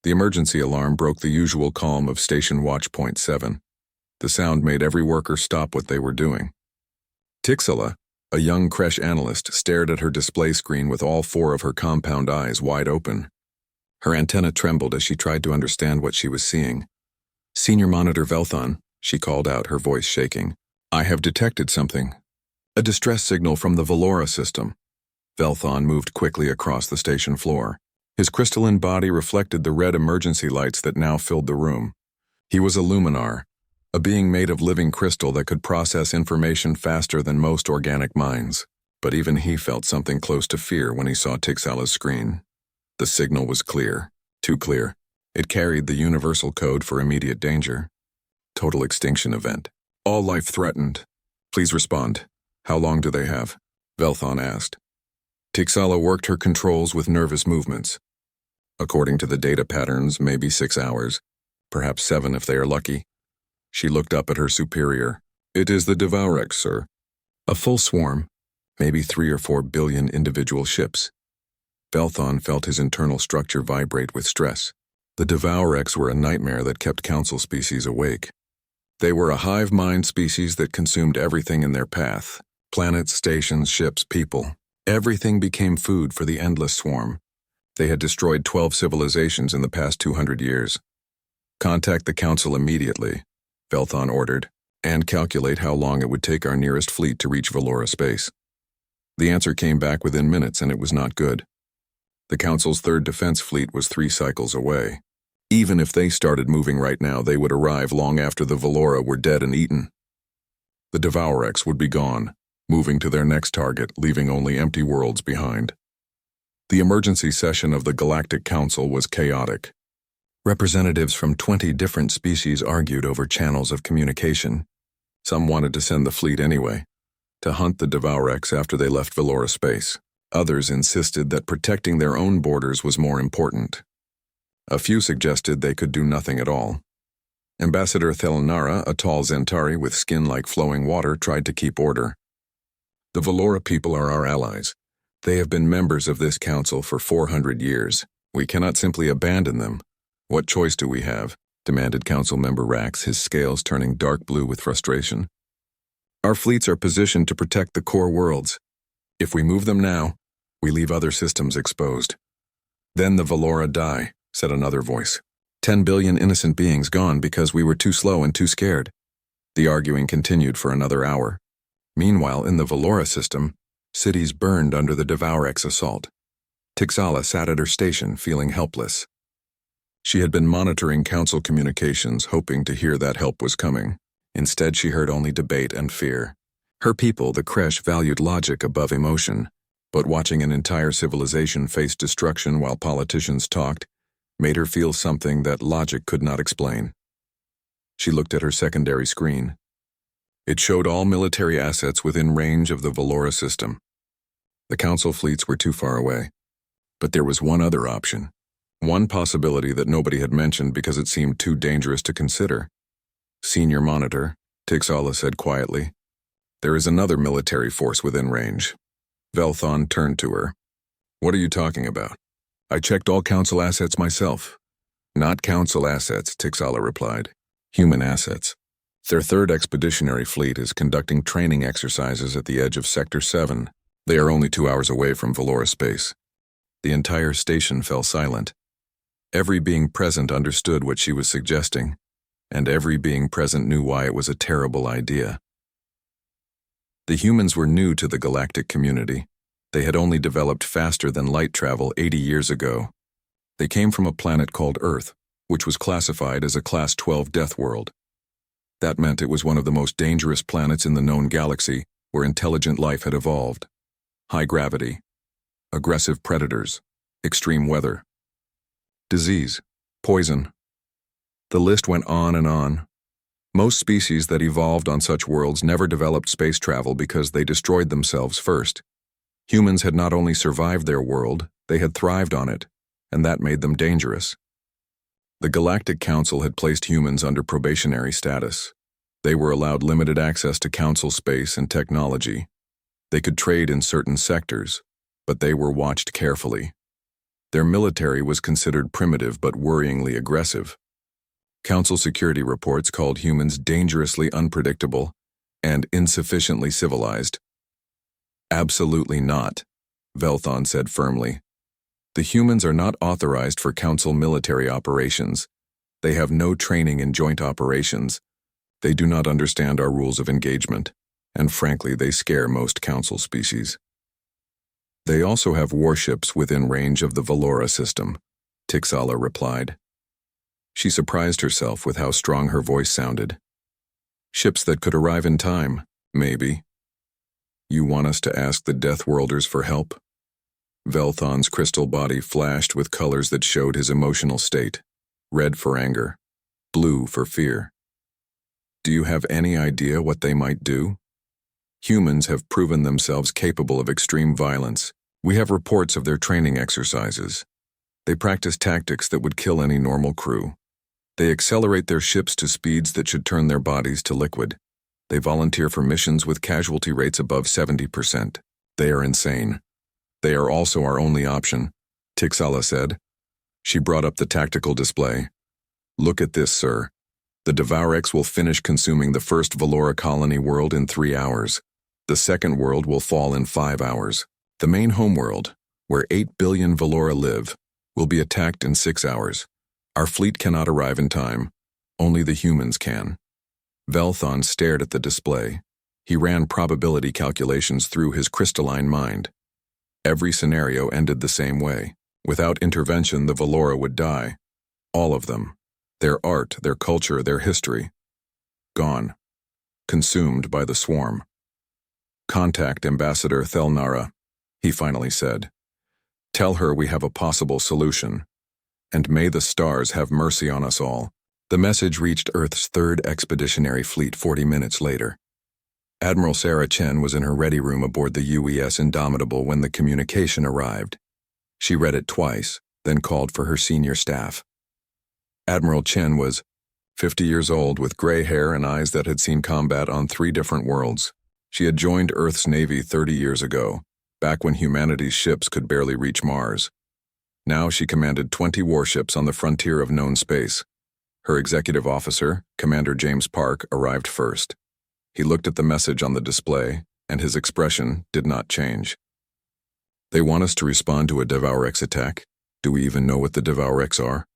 The emergency alarm broke the usual calm of Station Watch Point 7. The sound made every worker stop what they were doing. Tixala, a young creche analyst, stared at her display screen with all four of her compound eyes wide open. Her antenna trembled as she tried to understand what she was seeing. "Senior Monitor Velthon," she called out, her voice shaking. "I have detected something. A distress signal from the Valora system." Velthon moved quickly across the station floor. His crystalline body reflected the red emergency lights that now filled the room. He was a luminar, a being made of living crystal that could process information faster than most organic minds. But even he felt something close to fear when he saw Tixala's screen. The signal was clear, too clear. It carried the universal code for immediate danger. Total extinction event. All life threatened. Please respond. How long do they have? Velthon asked. Tixala worked her controls with nervous movements. According to the data patterns, maybe 6 hours, perhaps 7 if they are lucky. She looked up at her superior. "It is the Devourx, sir." "A full swarm, maybe 3 or 4 billion individual ships." Velthon felt his internal structure vibrate with stress. The Devourx were a nightmare that kept Council species awake. They were a hive mind species that consumed everything in their path. Planets, stations, ships, people. Everything became food for the endless swarm. They had destroyed 12 civilizations in the past 200 years. "Contact the Council immediately," Velthon ordered, "and calculate how long it would take our nearest fleet to reach Valora space." The answer came back within minutes, and it was not good. The Council's third defense fleet was 3 cycles away. Even if they started moving right now, they would arrive long after the Valora were dead and eaten. The Devourx would be gone, moving to their next target, leaving only empty worlds behind. The emergency session of the Galactic Council was chaotic. Representatives from 20 different species argued over channels of communication. Some wanted to send the fleet anyway, to hunt the Devourx after they left Valora space. Others insisted that protecting their own borders was more important. A few suggested they could do nothing at all. Ambassador Thelanara, a tall Zentari with skin like flowing water, tried to keep order. "The Valora people are our allies. They have been members of this council for 400 years. We cannot simply abandon them. What choice do we have?" demanded Council Member Rax, his scales turning dark blue with frustration. "Our fleets are positioned to protect the core worlds. If we move them now, we leave other systems exposed." "Then the Valora die," said another voice. 10 billion innocent beings gone because we were too slow and too scared." The arguing continued for another hour. Meanwhile, in the Valora system, cities burned under the Devourx assault. Tixala sat at her station, feeling helpless. She had been monitoring Council communications, hoping to hear that help was coming. Instead, she heard only debate and fear. Her people, the creche, valued logic above emotion, but watching an entire civilization face destruction while politicians talked made her feel something that logic could not explain. She looked at her secondary screen. It showed all military assets within range of the Valora system. The Council fleets were too far away. But there was one other option. One possibility that nobody had mentioned because it seemed too dangerous to consider. "Senior Monitor," Tixala said quietly, "there is another military force within range." Velthon turned to her. "What are you talking about?" "I checked all Council assets myself." "Not Council assets," Tixala replied. "Human assets. Their 3rd Expeditionary Fleet is conducting training exercises at the edge of Sector 7. They are only 2 hours away from Valora space." The entire station fell silent. Every being present understood what she was suggesting, and every being present knew why it was a terrible idea. The humans were new to the galactic community. They had only developed faster than light travel 80 years ago. They came from a planet called Earth, which was classified as a Class 12 death world. That meant it was one of the most dangerous planets in the known galaxy where intelligent life had evolved. High gravity, aggressive predators, extreme weather, disease, poison. The list went on and on. Most species that evolved on such worlds never developed space travel because they destroyed themselves first. Humans had not only survived their world, they had thrived on it, and that made them dangerous. The Galactic Council had placed humans under probationary status. They were allowed limited access to Council space and technology. They could trade in certain sectors, but they were watched carefully. Their military was considered primitive but worryingly aggressive. Council security reports called humans dangerously unpredictable and insufficiently civilized. Absolutely not, Velthon said firmly. The humans are not authorized for Council military operations. They have no training in joint operations. They do not understand our rules of engagement, and frankly, they scare most Council species. They also have warships within range of the Valora system, Tixala replied. She surprised herself with how strong her voice sounded. Ships that could arrive in time, maybe. You want us to ask the Deathworlders for help? Velthon's crystal body flashed with colors that showed his emotional state. Red for anger, blue for fear. Do you have any idea what they might do? Humans have proven themselves capable of extreme violence. We have reports of their training exercises. They practice tactics that would kill any normal crew. They accelerate their ships to speeds that should turn their bodies to liquid. They volunteer for missions with casualty rates above 70%. They are insane. They are also our only option, Tixala said. She brought up the tactical display. Look at this, sir. The Devourx will finish consuming the first Valora colony world in 3 hours. The second world will fall in 5 hours. The main homeworld, where 8 billion Valora live, will be attacked in 6 hours. Our fleet cannot arrive in time. Only the humans can. Velthon stared at the display. He ran probability calculations through his crystalline mind. Every scenario ended the same way. Without intervention, the Valora would die. All of them. Their art, their culture, their history. Gone. Consumed by the swarm. Contact Ambassador Thelnara, he finally said. Tell her we have a possible solution. And may the stars have mercy on us all. The message reached Earth's 3rd Expeditionary Fleet 40 minutes later. Admiral Sarah Chen was in her ready room aboard the UES Indomitable when the communication arrived. She read it twice, then called for her senior staff. Admiral Chen was 50 years old with gray hair and eyes that had seen combat on 3 different worlds. She had joined Earth's Navy 30 years ago, back when humanity's ships could barely reach Mars. Now she commanded 20 warships on the frontier of known space. Her executive officer, Commander James Park, arrived first. He looked at the message on the display, and his expression did not change. They want us to respond to a Devourx attack. Do we even know what the Devourx are?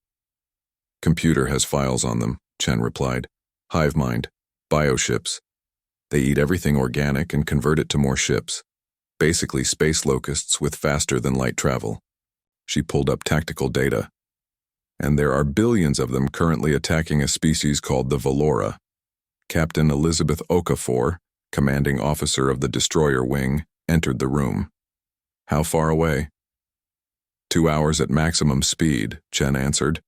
Computer has files on them, Chen replied. Hive mind, bioships. They eat everything organic and convert it to more ships. Basically space locusts with faster than light travel. She pulled up tactical data. And there are billions of them currently attacking a species called the Valora. Captain Elizabeth Okafor, commanding officer of the destroyer wing, entered the room. How far away? 2 hours at maximum speed, Chen answered.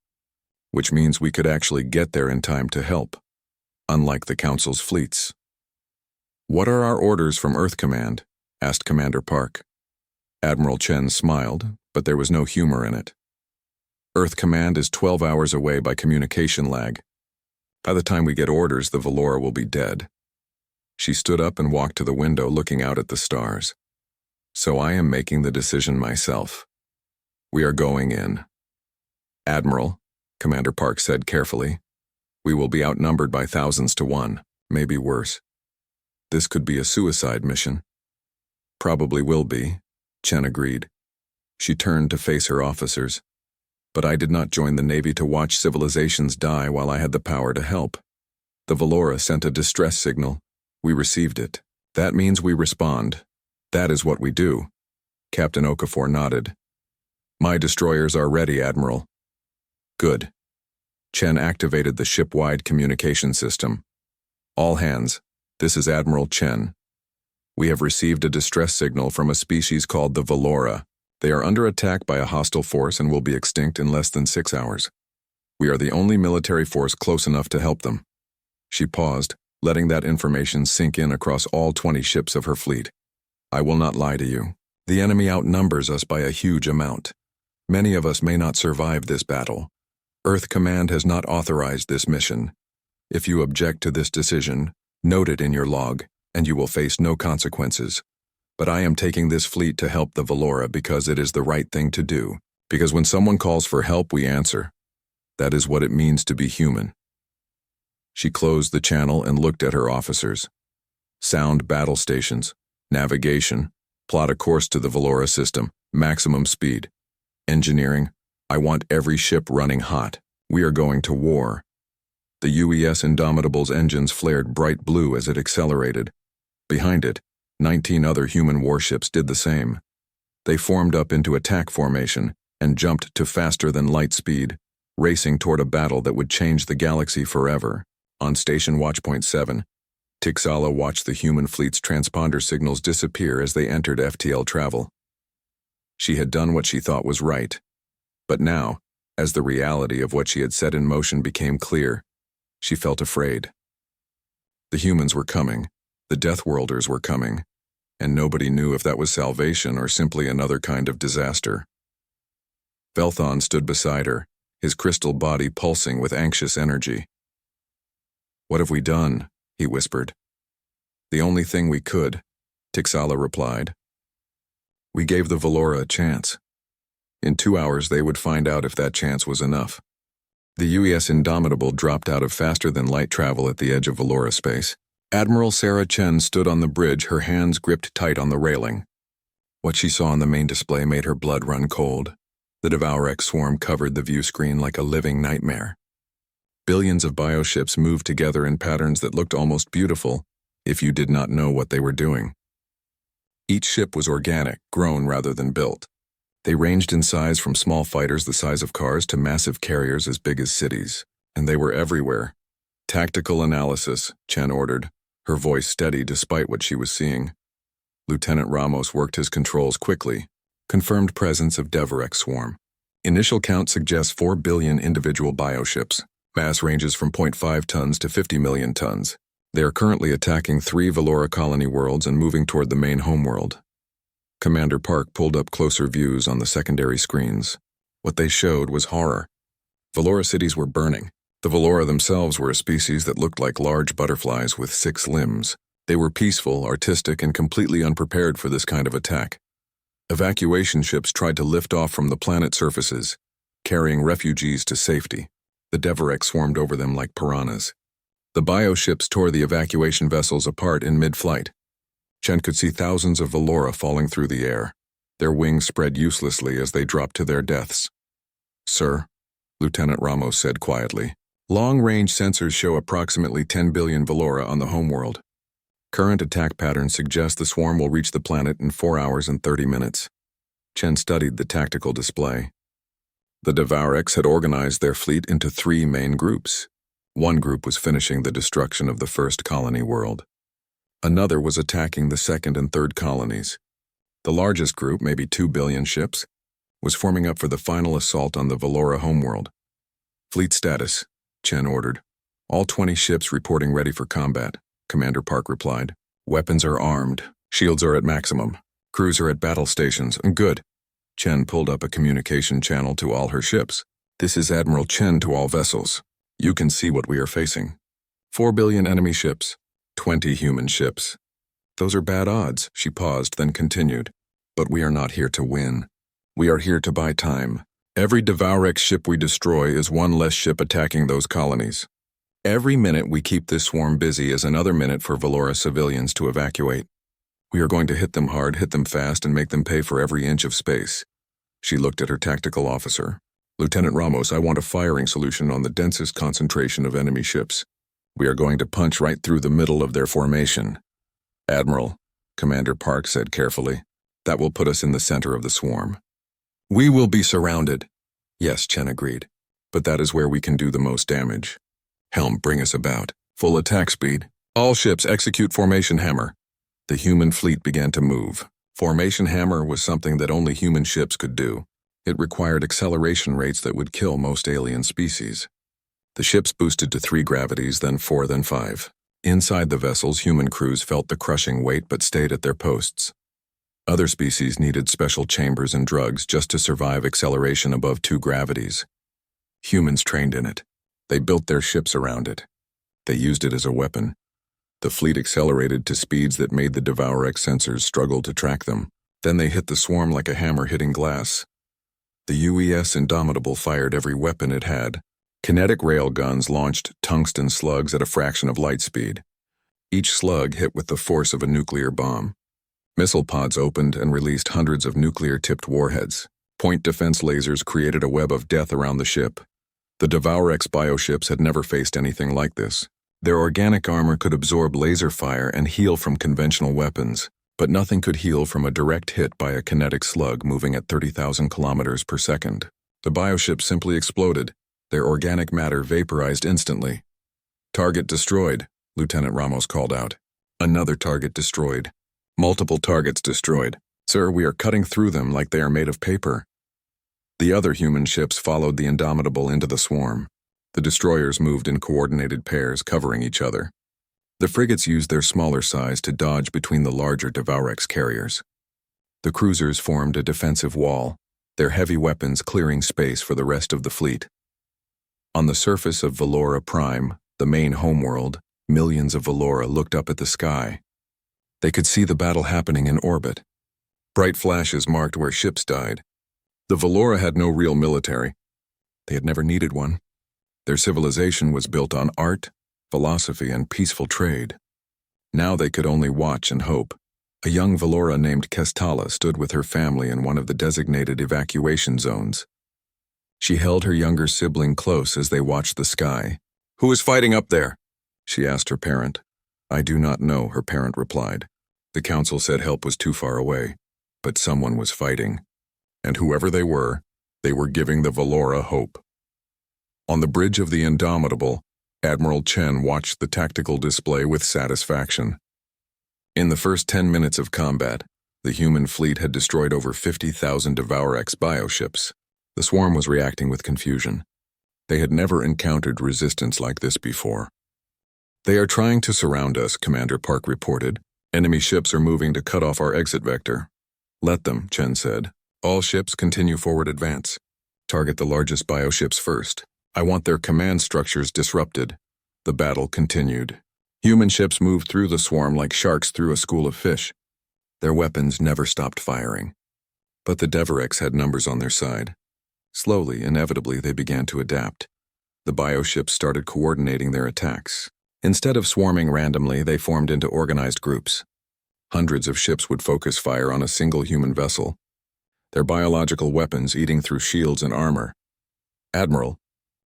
Which means we could actually get there in time to help, unlike the Council's fleets. What are our orders from Earth Command? Asked Commander Park. Admiral Chen smiled, but there was no humor in it. Earth Command is 12 hours away by communication lag. By the time we get orders, the Valora will be dead. She stood up and walked to the window looking out at the stars. So I am making the decision myself. We are going in. Admiral, Commander Park said carefully, we will be outnumbered by thousands to 1, maybe worse. This could be a suicide mission. Probably will be, Chen agreed. She turned to face her officers. But I did not join the Navy to watch civilizations die while I had the power to help. The Valora sent a distress signal. We received it. That means we respond. That is what we do. Captain Okafor nodded. My destroyers are ready, Admiral. Good. Chen activated the ship-wide communication system. All hands, this is Admiral Chen. We have received a distress signal from a species called the Valora. They are under attack by a hostile force and will be extinct in less than 6 hours. We are the only military force close enough to help them. She paused, letting that information sink in across all 20 ships of her fleet. I will not lie to you. The enemy outnumbers us by a huge amount. Many of us may not survive this battle. Earth Command has not authorized this mission. If you object to this decision, note it in your log, and you will face no consequences. But I am taking this fleet to help the Valora because it is the right thing to do. Because when someone calls for help, we answer. That is what it means to be human. She closed the channel and looked at her officers. Sound battle stations, navigation, plot a course to the Valora system, maximum speed. Engineering, I want every ship running hot. We are going to war. The UES Indomitable's engines flared bright blue as it accelerated. Behind it, 19 other human warships did the same. They formed up into attack formation and jumped to faster-than-light speed, racing toward a battle that would change the galaxy forever. On Station Watchpoint 7, Tixala watched the human fleet's transponder signals disappear as they entered FTL travel. She had done what she thought was right. But now, as the reality of what she had set in motion became clear, she felt afraid. The humans were coming, the Deathworlders were coming, and nobody knew if that was salvation or simply another kind of disaster. Velthon stood beside her, his crystal body pulsing with anxious energy. "What have we done?" he whispered. "The only thing we could," Tixala replied. "We gave the Valora a chance. In 2 hours they would find out if that chance was enough." The UES Indomitable dropped out of faster-than-light travel at the edge of Valora space. Admiral Sarah Chen stood on the bridge, her hands gripped tight on the railing. What she saw on the main display made her blood run cold. The Devourx swarm covered the view screen like a living nightmare. Billions of bioships moved together in patterns that looked almost beautiful if you did not know what they were doing. Each ship was organic, grown rather than built. They ranged in size from small fighters the size of cars to massive carriers as big as cities, and they were everywhere. "Tactical analysis," Chen ordered, her voice steady despite what she was seeing. Lieutenant Ramos worked his controls quickly. Confirmed presence of Devourx swarm. Initial count suggests 4 billion individual bioships. Mass ranges from 0.5 tons to 50 million tons. They are currently attacking 3 Valora colony worlds and moving toward the main homeworld. Commander Park pulled up closer views on the secondary screens. What they showed was horror. Valora cities were burning. The Valora themselves were a species that looked like large butterflies with 6 limbs. They were peaceful, artistic, and completely unprepared for this kind of attack. Evacuation ships tried to lift off from the planet surfaces, carrying refugees to safety. The Devourx swarmed over them like piranhas. The bioships tore the evacuation vessels apart in mid-flight. Chen could see thousands of Valora falling through the air. Their wings spread uselessly as they dropped to their deaths. "Sir," Lieutenant Ramos said quietly, "long-range sensors show approximately 10 billion Valora on the homeworld. Current attack patterns suggest the swarm will reach the planet in 4 hours and 30 minutes. Chen studied the tactical display. The Devourx had organized their fleet into 3 main groups. One group was finishing the destruction of the first colony world. Another was attacking the second and third colonies. The largest group, maybe 2 billion ships, was forming up for the final assault on the Valora homeworld. "Fleet status," Chen ordered. "All 20 ships reporting ready for combat," Commander Park replied. "Weapons are armed. Shields are at maximum. Crews are at battle stations. And good." Chen pulled up a communication channel to all her ships. "This is Admiral Chen to all vessels. You can see what we are facing. 4 billion enemy ships, 20 human ships. Those are bad odds," she paused, then continued. "But we are not here to win. We are here to buy time. Every Devourx ship we destroy is one less ship attacking those colonies. Every minute we keep this swarm busy is another minute for Valora civilians to evacuate. We are going to hit them hard, hit them fast, and make them pay for every inch of space." She looked at her tactical officer. "Lieutenant Ramos, I want a firing solution on the densest concentration of enemy ships. We are going to punch right through the middle of their formation." "Admiral," Commander Park said carefully, "that will put us in the center of the swarm." "We will be surrounded." "Yes," Chen agreed, "but that is where we can do the most damage. Helm, bring us about. Full attack speed. All ships execute formation hammer." The human fleet began to move. Formation hammer was something that only human ships could do. It required acceleration rates that would kill most alien species. The ships boosted to 3 gravities, then 4, then 5. Inside the vessels, human crews felt the crushing weight but stayed at their posts. Other species needed special chambers and drugs just to survive acceleration above 2 gravities. Humans trained in it. They built their ships around it. They used it as a weapon. The fleet accelerated to speeds that made the Devourx sensors struggle to track them. Then they hit the swarm like a hammer hitting glass. The UES Indomitable fired every weapon it had. Kinetic rail guns launched tungsten slugs at a fraction of light speed. Each slug hit with the force of a nuclear bomb. Missile pods opened and released hundreds of nuclear-tipped warheads. Point defense lasers created a web of death around the ship. The Devour-X bioships had never faced anything like this. Their organic armor could absorb laser fire and heal from conventional weapons, but nothing could heal from a direct hit by a kinetic slug moving at 30,000 kilometers per second. The bioships simply exploded. Their organic matter vaporized instantly. "Target destroyed," Lieutenant Ramos called out. "Another target destroyed. Multiple targets destroyed. Sir, we are cutting through them like they are made of paper." The other human ships followed the Indomitable into the swarm. The destroyers moved in coordinated pairs, covering each other. The frigates used their smaller size to dodge between the larger Devour-X carriers. The cruisers formed a defensive wall, their heavy weapons clearing space for the rest of the fleet. On the surface of Valora Prime, the main homeworld, millions of Valora looked up at the sky. They could see the battle happening in orbit. Bright flashes marked where ships died. The Valora had no real military. They had never needed one. Their civilization was built on art, philosophy, and peaceful trade. Now they could only watch and hope. A young Valora named Kestala stood with her family in one of the designated evacuation zones. She held her younger sibling close as they watched the sky. "Who is fighting up there?" she asked her parent. "I do not know," her parent replied. The council said help was too far away, but someone was fighting. And whoever they were giving the Valora hope. On the bridge of the Indomitable, Admiral Chen watched the tactical display with satisfaction. In the first 10 minutes of combat, the human fleet had destroyed over 50,000 Devour-X bioships. The swarm was reacting with confusion. They had never encountered resistance like this before. "They are trying to surround us," Commander Park reported. "Enemy ships are moving to cut off our exit vector." "Let them," Chen said. "All ships continue forward advance. Target the largest bioships first. I want their command structures disrupted." The battle continued. Human ships moved through the swarm like sharks through a school of fish. Their weapons never stopped firing. But the Devour-X had numbers on their side. Slowly, inevitably, they began to adapt. The bioships started coordinating their attacks. Instead of swarming randomly, they formed into organized groups. Hundreds of ships would focus fire on a single human vessel, their biological weapons eating through shields and armor. "Admiral,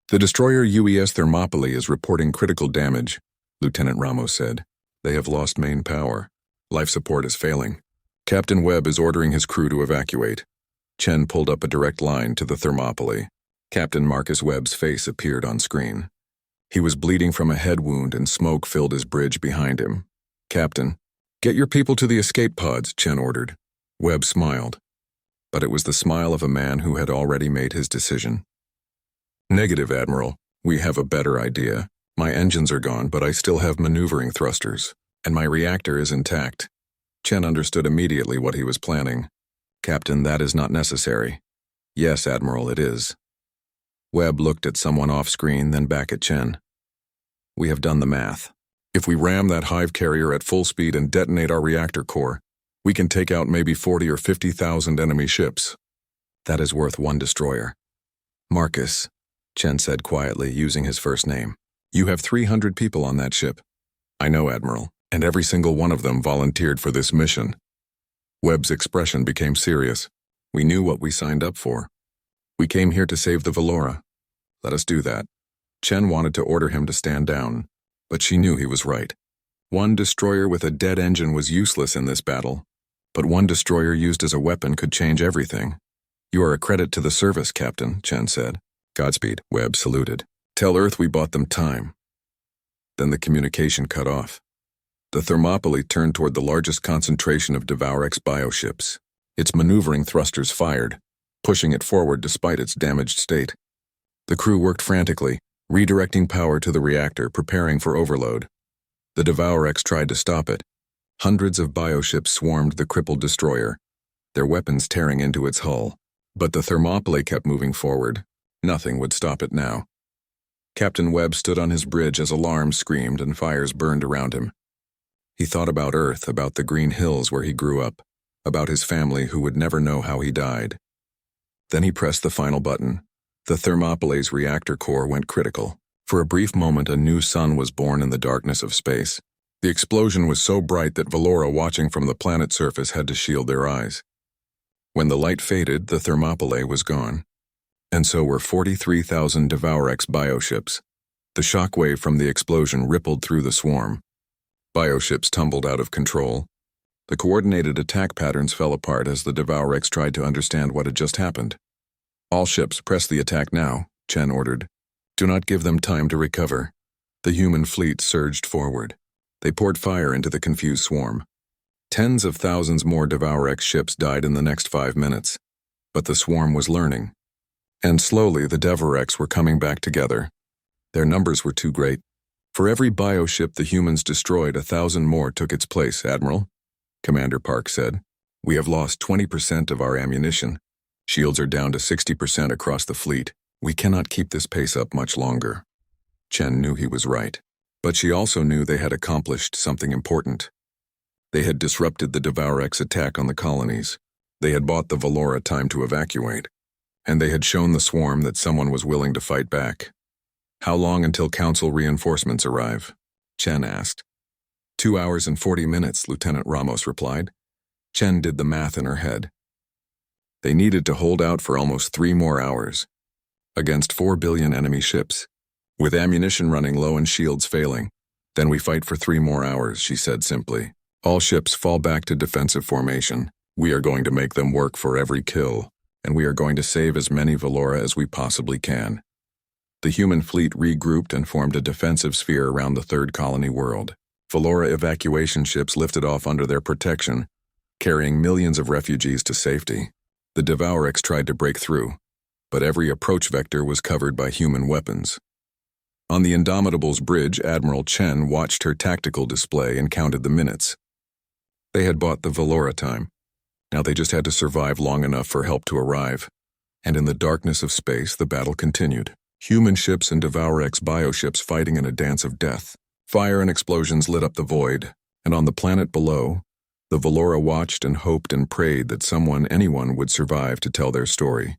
the destroyer UES Thermopylae is reporting critical damage," Lieutenant Ramos said. "They have lost main power. Life support is failing. Captain Webb is ordering his crew to evacuate." Chen pulled up a direct line to the Thermopylae. Captain Marcus Webb's face appeared on screen. He was bleeding from a head wound and smoke filled his bridge behind him. "Captain, get your people to the escape pods," Chen ordered. Webb smiled. But it was the smile of a man who had already made his decision. "Negative, Admiral. We have a better idea. My engines are gone, but I still have maneuvering thrusters, and my reactor is intact." Chen understood immediately what he was planning. "Captain, that is not necessary." "Yes, Admiral, it is." Webb looked at someone off-screen, then back at Chen. "We have done the math. If we ram that hive carrier at full speed and detonate our reactor core, we can take out maybe 40 or 50,000 enemy ships. That is worth one destroyer." "Marcus," Chen said quietly, using his first name. "You have 300 people on that ship." "I know, Admiral, and every single one of them volunteered for this mission." Webb's expression became serious. "We knew what we signed up for. We came here to save the Valora. Let us do that." Chen wanted to order him to stand down, but she knew he was right. One destroyer with a dead engine was useless in this battle, but one destroyer used as a weapon could change everything. "You are a credit to the service, Captain," Chen said. "Godspeed," Webb saluted. "Tell Earth we bought them time." Then the communication cut off. The Thermopylae turned toward the largest concentration of Devour-X bioships. Its maneuvering thrusters fired, pushing it forward despite its damaged state. The crew worked frantically, redirecting power to the reactor, preparing for overload. The Devour-X tried to stop it. Hundreds of bioships swarmed the crippled destroyer, their weapons tearing into its hull. But the Thermopylae kept moving forward. Nothing would stop it now. Captain Webb stood on his bridge as alarms screamed and fires burned around him. He thought about Earth, about the green hills where he grew up, about his family who would never know how he died. Then he pressed the final button. The Thermopylae's reactor core went critical. For a brief moment, a new sun was born in the darkness of space. The explosion was so bright that Valora, watching from the planet's surface, had to shield their eyes. When the light faded, the Thermopylae was gone. And so were 43,000 Devour-X bioships. The shockwave from the explosion rippled through the swarm. Bioships tumbled out of control. The coordinated attack patterns fell apart as the Devour-X tried to understand what had just happened. "All ships, press the attack now," Chen ordered. "Do not give them time to recover." The human fleet surged forward. They poured fire into the confused swarm. Tens of thousands more Devour-X ships died in the next 5 minutes. But the swarm was learning. And slowly the Devour-X were coming back together. Their numbers were too great. For every bioship the humans destroyed, 1,000 more took its place, Admiral, Commander Park said. "We have lost 20% of our ammunition. Shields are down to 60% across the fleet. We cannot keep this pace up much longer." Chen knew he was right. But she also knew they had accomplished something important. They had disrupted the Devour-X attack on the colonies. They had bought the Valora time to evacuate. And they had shown the swarm that someone was willing to fight back. "How long until Council reinforcements arrive?" Chen asked. 2 hours and 40 minutes, Lieutenant Ramos replied. Chen did the math in her head. They needed to hold out for almost 3 more hours. Against 4 billion enemy ships. With ammunition running low and shields failing. "Then we fight for 3 more hours, she said simply. "All ships fall back to defensive formation. We are going to make them work for every kill, and we are going to save as many Valora as we possibly can." The human fleet regrouped and formed a defensive sphere around the third colony world. Valora evacuation ships lifted off under their protection, carrying millions of refugees to safety. The Devour-X tried to break through, but every approach vector was covered by human weapons. On the Indomitable's bridge, Admiral Chen watched her tactical display and counted the minutes. They had bought the Valora time. Now they just had to survive long enough for help to arrive. And in the darkness of space, the battle continued. Human ships and Devour-X bioships fighting in a dance of death. Fire and explosions lit up the void, and on the planet below, the Valora watched and hoped and prayed that anyone would survive to tell their story.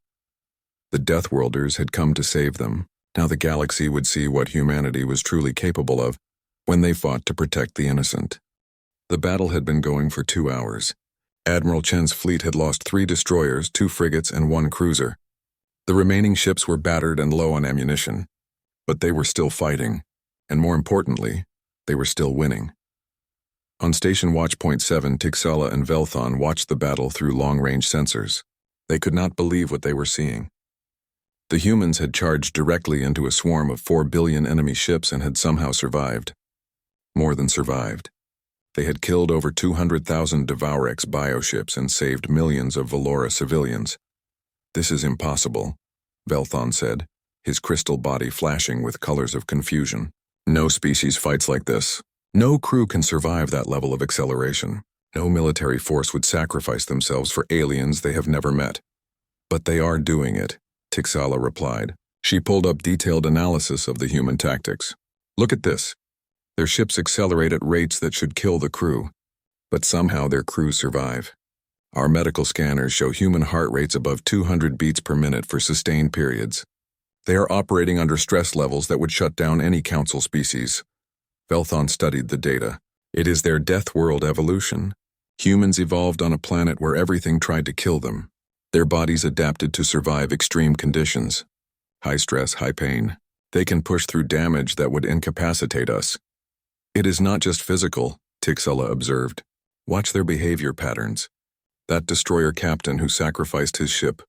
The Deathworlders had come to save them. Now the galaxy would see what humanity was truly capable of when they fought to protect the innocent. The battle had been going for 2 hours. Admiral Chen's fleet had lost 3 destroyers, 2 frigates, and 1 cruiser. The remaining ships were battered and low on ammunition. But they were still fighting, and more importantly, they were still winning. On Station Watch Point 7, Tixala and Velthon watched the battle through long-range sensors. They could not believe what they were seeing. The humans had charged directly into a swarm of 4 billion enemy ships and had somehow survived. More than survived. They had killed over 200,000 Devour-X bioships and saved millions of Valora civilians. "This is impossible," Velthon said, his crystal body flashing with colors of confusion. "No species fights like this. No crew can survive that level of acceleration. No military force would sacrifice themselves for aliens they have never met." "But they are doing it," Tixala replied. She pulled up detailed analysis of the human tactics. "Look at this. Their ships accelerate at rates that should kill the crew, but somehow their crews survive. Our medical scanners show human heart rates above 200 beats per minute for sustained periods. They are operating under stress levels that would shut down any council species." Velthon studied the data. "It is their death world evolution. Humans evolved on a planet where everything tried to kill them. Their bodies adapted to survive extreme conditions. High stress, high pain. They can push through damage that would incapacitate us." "It is not just physical," Tixala observed. "Watch their behavior patterns. That destroyer captain who sacrificed his ship.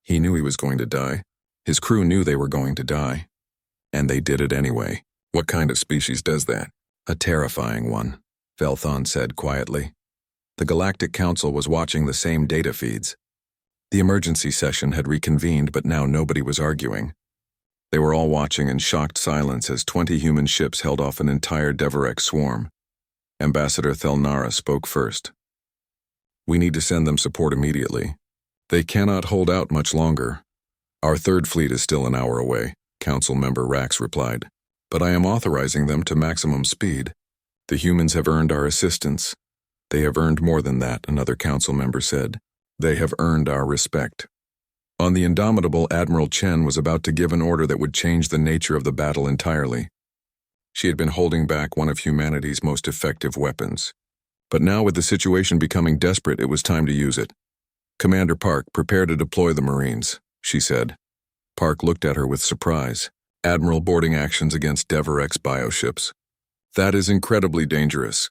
He knew he was going to die. His crew knew they were going to die. And they did it anyway. What kind of species does that?" "A terrifying one," Velthon said quietly. The Galactic Council was watching the same data feeds. The emergency session had reconvened, but now nobody was arguing. They were all watching in shocked silence as 20 human ships held off an entire Devour-X swarm. Ambassador Thelnara spoke first. "We need to send them support immediately. They cannot hold out much longer." "Our third fleet is still an hour away," Council Member Rax replied. "But I am authorizing them to maximum speed. The humans have earned our assistance." "They have earned more than that," another council member said. "They have earned our respect." On the indomitable, Admiral Chen was about to give an order that would change the nature of the battle entirely. She had been holding back one of humanity's most effective weapons. But now, with the situation becoming desperate, it was time to use it. "Commander Park, prepare to deploy the Marines," she said. Park looked at her with surprise. "Admiral, boarding actions against Deathworlder bioships. That is incredibly dangerous."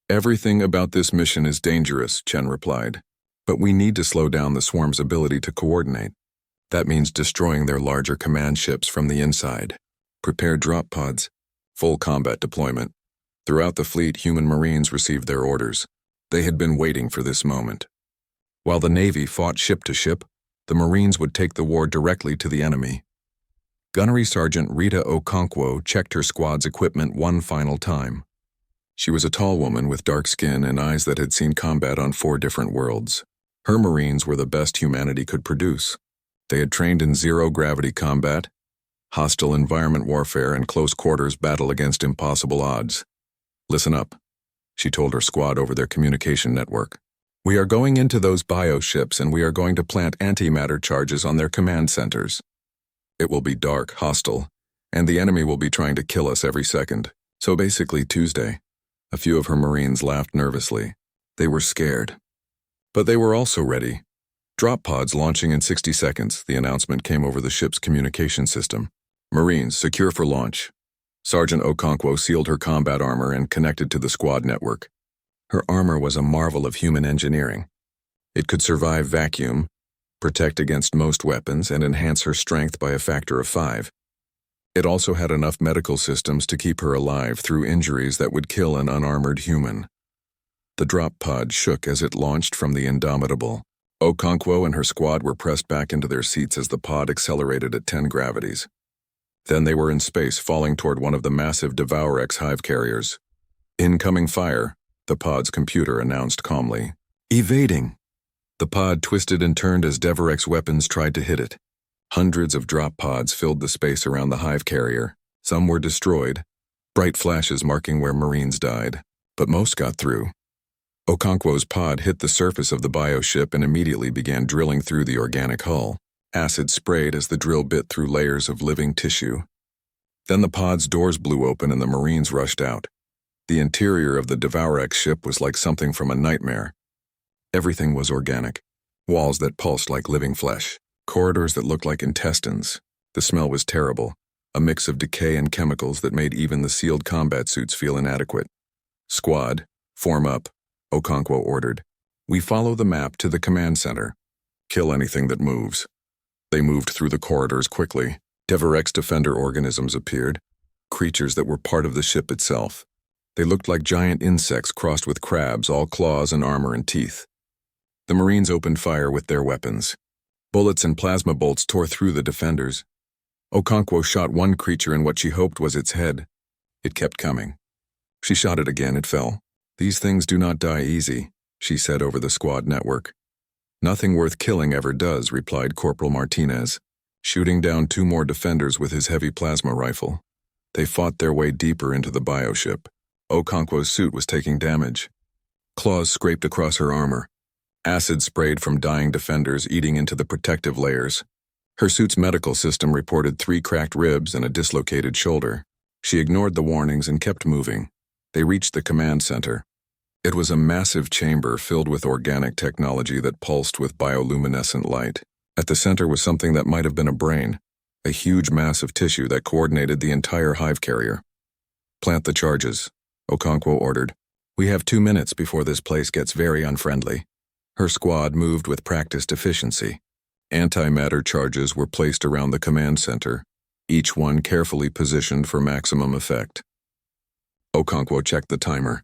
"Everything about this mission is dangerous," Chen replied. "But we need to slow down the swarm's ability to coordinate. That means destroying their larger command ships from the inside. Prepare drop pods. Full combat deployment." Throughout the fleet, human Marines received their orders. They had been waiting for this moment. While the Navy fought ship to ship, the Marines would take the war directly to the enemy. Gunnery Sergeant Rita Okonkwo checked her squad's equipment one final time. She was a tall woman with dark skin and eyes that had seen combat on 4 different worlds. Her Marines were the best humanity could produce. They had trained in zero-gravity combat, hostile environment warfare, and close-quarters battle against impossible odds. "Listen up," she told her squad over their communication network. "We are going into those bioships and we are going to plant antimatter charges on their command centers. It will be dark, hostile, and the enemy will be trying to kill us every second. So basically Tuesday." A few of her Marines laughed nervously. They were scared. But they were also ready. "Drop pods launching in 60 seconds, the announcement came over the ship's communication system. "Marines, secure for launch." Sergeant Okonkwo sealed her combat armor and connected to the squad network. Her armor was a marvel of human engineering. It could survive vacuum, protect against most weapons, and enhance her strength by a factor of 5. It also had enough medical systems to keep her alive through injuries that would kill an unarmored human. The drop pod shook as it launched from the Indomitable. Okonkwo and her squad were pressed back into their seats as the pod accelerated at 10 gravities. Then they were in space, falling toward one of the massive Devour-X hive carriers. "Incoming fire," the pod's computer announced calmly. "Evading." The pod twisted and turned as Devour-X weapons tried to hit it. Hundreds of drop pods filled the space around the hive carrier. Some were destroyed, bright flashes marking where Marines died, but most got through. Okonkwo's pod hit the surface of the bioship and immediately began drilling through the organic hull. Acid sprayed as the drill bit through layers of living tissue. Then the pod's doors blew open and the Marines rushed out. The interior of the Devour-X ship was like something from a nightmare. Everything was organic. Walls that pulsed like living flesh. Corridors that looked like intestines. The smell was terrible, a mix of decay and chemicals that made even the sealed combat suits feel inadequate. "Squad, form up," Okonkwo ordered. "We follow the map to the command center. Kill anything that moves." They moved through the corridors quickly. Devour-X defender organisms appeared, creatures that were part of the ship itself. They looked like giant insects crossed with crabs, all claws and armor and teeth. The Marines opened fire with their weapons. Bullets and plasma bolts tore through the defenders. Okonkwo shot one creature in what she hoped was its head. It kept coming. She shot it again, it fell. "These things do not die easy," she said over the squad network. "Nothing worth killing ever does," replied Corporal Martinez, shooting down 2 more defenders with his heavy plasma rifle. They fought their way deeper into the bioship. Okonkwo's suit was taking damage. Claws scraped across her armor. Acid sprayed from dying defenders, eating into the protective layers. Her suit's medical system reported 3 cracked ribs and a dislocated shoulder. She ignored the warnings and kept moving. They reached the command center. It was a massive chamber filled with organic technology that pulsed with bioluminescent light. At the center was something that might have been a brain, a huge mass of tissue that coordinated the entire hive carrier. "Plant the charges," Okonkwo ordered. "We have 2 minutes before this place gets very unfriendly." Her squad moved with practiced efficiency. Antimatter charges were placed around the command center, each one carefully positioned for maximum effect. Okonkwo checked the timer.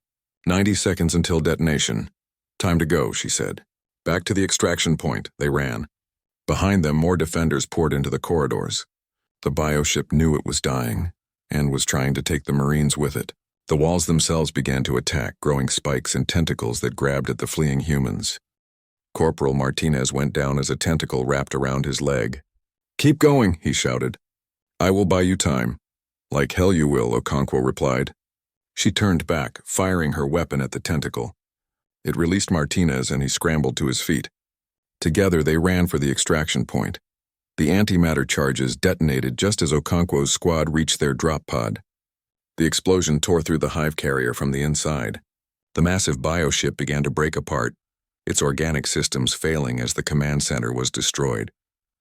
90 seconds until detonation. "Time to go," she said. Back to the extraction point, they ran. Behind them, more defenders poured into the corridors. The bioship knew it was dying, and was trying to take the Marines with it. The walls themselves began to attack, growing spikes and tentacles that grabbed at the fleeing humans. Corporal Martinez went down as a tentacle wrapped around his leg. "Keep going," he shouted. "I will buy you time." "Like hell you will," Okonkwo replied. She turned back, firing her weapon at the tentacle. It released Martinez and he scrambled to his feet. Together, they ran for the extraction point. The antimatter charges detonated just as Okonkwo's squad reached their drop pod. The explosion tore through the hive carrier from the inside. The massive bioship began to break apart, its organic systems failing as the command center was destroyed.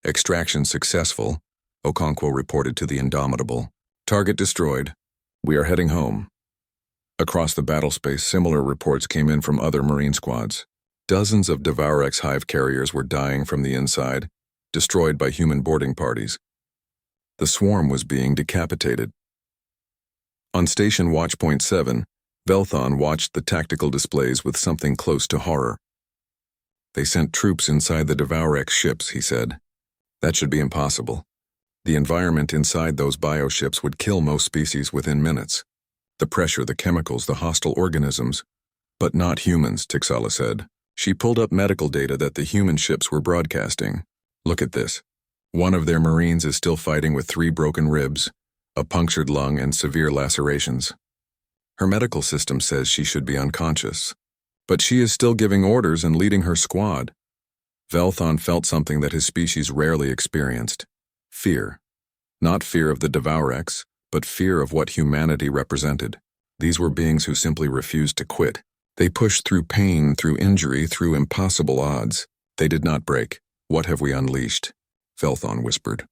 Extraction successful, Okonkwo reported to the Indomitable. Target destroyed. We are heading home. Across the battlespace, similar reports came in from other Marine squads. Dozens of Devour-X hive carriers were dying from the inside, destroyed by human boarding parties. The swarm was being decapitated. On Station Watchpoint 7, Velthon watched the tactical displays with something close to horror. They sent troops inside the Devour-X ships, he said. That should be impossible. The environment inside those bioships would kill most species within minutes. The pressure, the chemicals, the hostile organisms. But not humans, Tixala said. She pulled up medical data that the human ships were broadcasting. Look at this. One of their Marines is still fighting with 3 broken ribs, a punctured lung, and severe lacerations. Her medical system says she should be unconscious. But she is still giving orders and leading her squad. Velthon felt something that his species rarely experienced. Fear. Not fear of the Devour-X, but fear of what humanity represented. These were beings who simply refused to quit. They pushed through pain, through injury, through impossible odds. They did not break. What have we unleashed? Velthon whispered.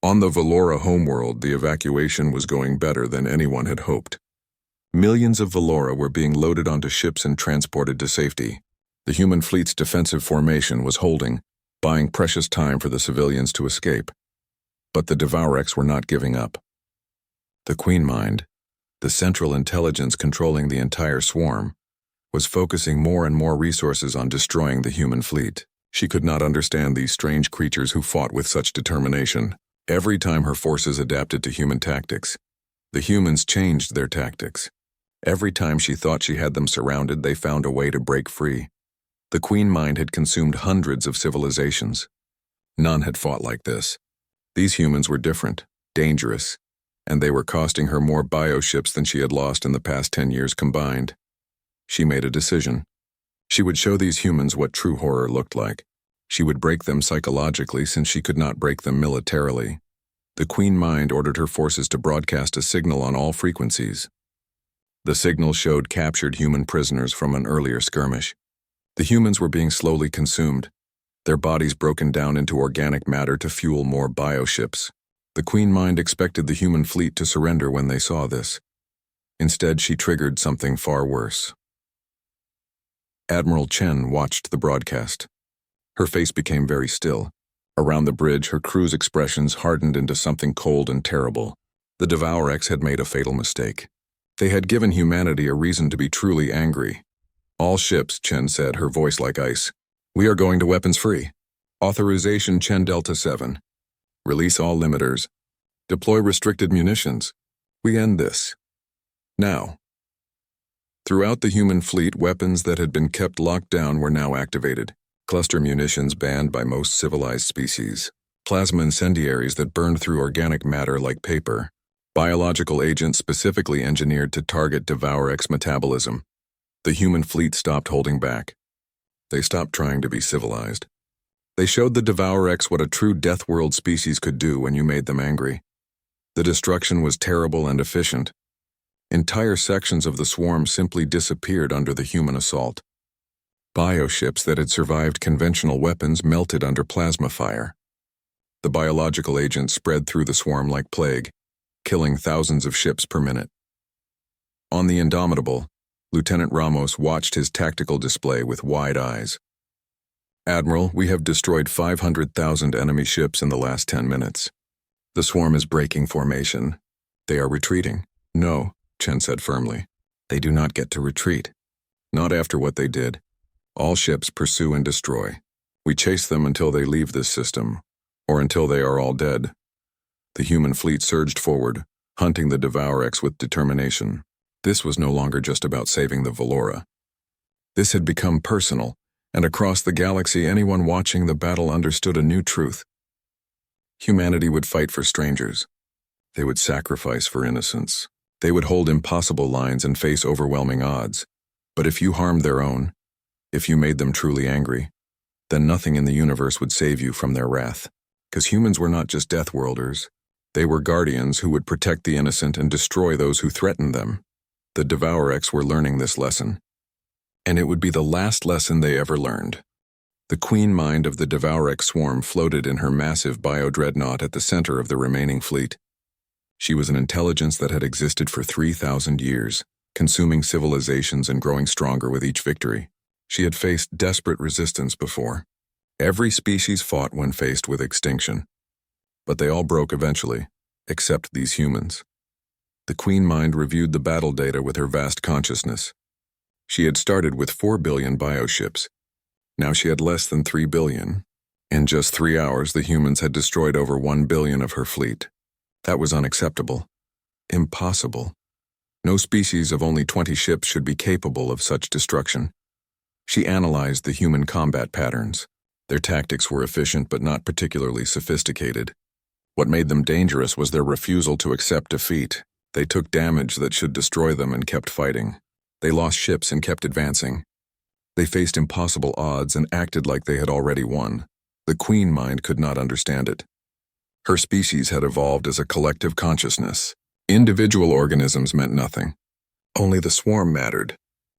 On the Valora homeworld, the evacuation was going better than anyone had hoped. Millions of Valora were being loaded onto ships and transported to safety. The human fleet's defensive formation was holding, buying precious time for the civilians to escape. But the Devour-X were not giving up. The Queen Mind, the central intelligence controlling the entire swarm, was focusing more and more resources on destroying the human fleet. She could not understand these strange creatures who fought with such determination. Every time her forces adapted to human tactics, the humans changed their tactics. Every time she thought she had them surrounded, they found a way to break free. The Queen Mind had consumed hundreds of civilizations. None had fought like this. These humans were different, dangerous, and they were costing her more bioships than she had lost in the past 10 years combined. She made a decision. She would show these humans what true horror looked like. She would break them psychologically since she could not break them militarily. The Queen Mind ordered her forces to broadcast a signal on all frequencies. The signal showed captured human prisoners from an earlier skirmish. The humans were being slowly consumed, their bodies broken down into organic matter to fuel more bioships. The Queen Mind expected the human fleet to surrender when they saw this. Instead, she triggered something far worse. Admiral Chen watched the broadcast. Her face became very still. Around the bridge, her crew's expressions hardened into something cold and terrible. The Devour-X had made a fatal mistake. They had given humanity a reason to be truly angry. All ships, Chen said, her voice like ice. We are going to weapons free. Authorization Chen Delta 7. Release all limiters. Deploy restricted munitions. We end this. Now. Throughout the human fleet, weapons that had been kept locked down were now activated. Cluster munitions banned by most civilized species. Plasma incendiaries that burned through organic matter like paper. Biological agents specifically engineered to target Devour-X metabolism. The human fleet stopped holding back. They stopped trying to be civilized. They showed the Devour-X what a true Deathworld species could do when you made them angry. The destruction was terrible and efficient. Entire sections of the swarm simply disappeared under the human assault. Bioships that had survived conventional weapons melted under plasma fire. The biological agents spread through the swarm like plague, killing thousands of ships per minute. On the Indomitable, Lieutenant Ramos watched his tactical display with wide eyes. Admiral, we have destroyed 500,000 enemy ships in the last 10 minutes. The swarm is breaking formation. They are retreating. No, Chen said firmly. They do not get to retreat. Not after what they did. All ships pursue and destroy. We chase them until they leave this system, or until they are all dead. The human fleet surged forward, hunting the Devour-X with determination. This was no longer just about saving the Valora. This had become personal, and across the galaxy anyone watching the battle understood a new truth. Humanity would fight for strangers. They would sacrifice for innocence. They would hold impossible lines and face overwhelming odds. But if you harmed their own, if you made them truly angry, then nothing in the universe would save you from their wrath. Because humans were not just Deathworlders. They were guardians who would protect the innocent and destroy those who threatened them. The Devourx were learning this lesson. And it would be the last lesson they ever learned. The queen mind of the Devourx swarm floated in her massive bio-dreadnought at the center of the remaining fleet. She was an intelligence that had existed for 3,000 years, consuming civilizations and growing stronger with each victory. She had faced desperate resistance before. Every species fought when faced with extinction. But they all broke eventually, except these humans. The queen mind reviewed the battle data with her vast consciousness. She had started with 4 billion bioships. Now she had less than 3 billion. In just 3 hours, the humans had destroyed over 1 billion of her fleet. That was unacceptable. Impossible. No species of only 20 ships should be capable of such destruction. She analyzed the human combat patterns. Their tactics were efficient but not particularly sophisticated. What made them dangerous was their refusal to accept defeat. They took damage that should destroy them and kept fighting. They lost ships and kept advancing. They faced impossible odds and acted like they had already won. The queen mind could not understand it. Her species had evolved as a collective consciousness. Individual organisms meant nothing. Only the swarm mattered.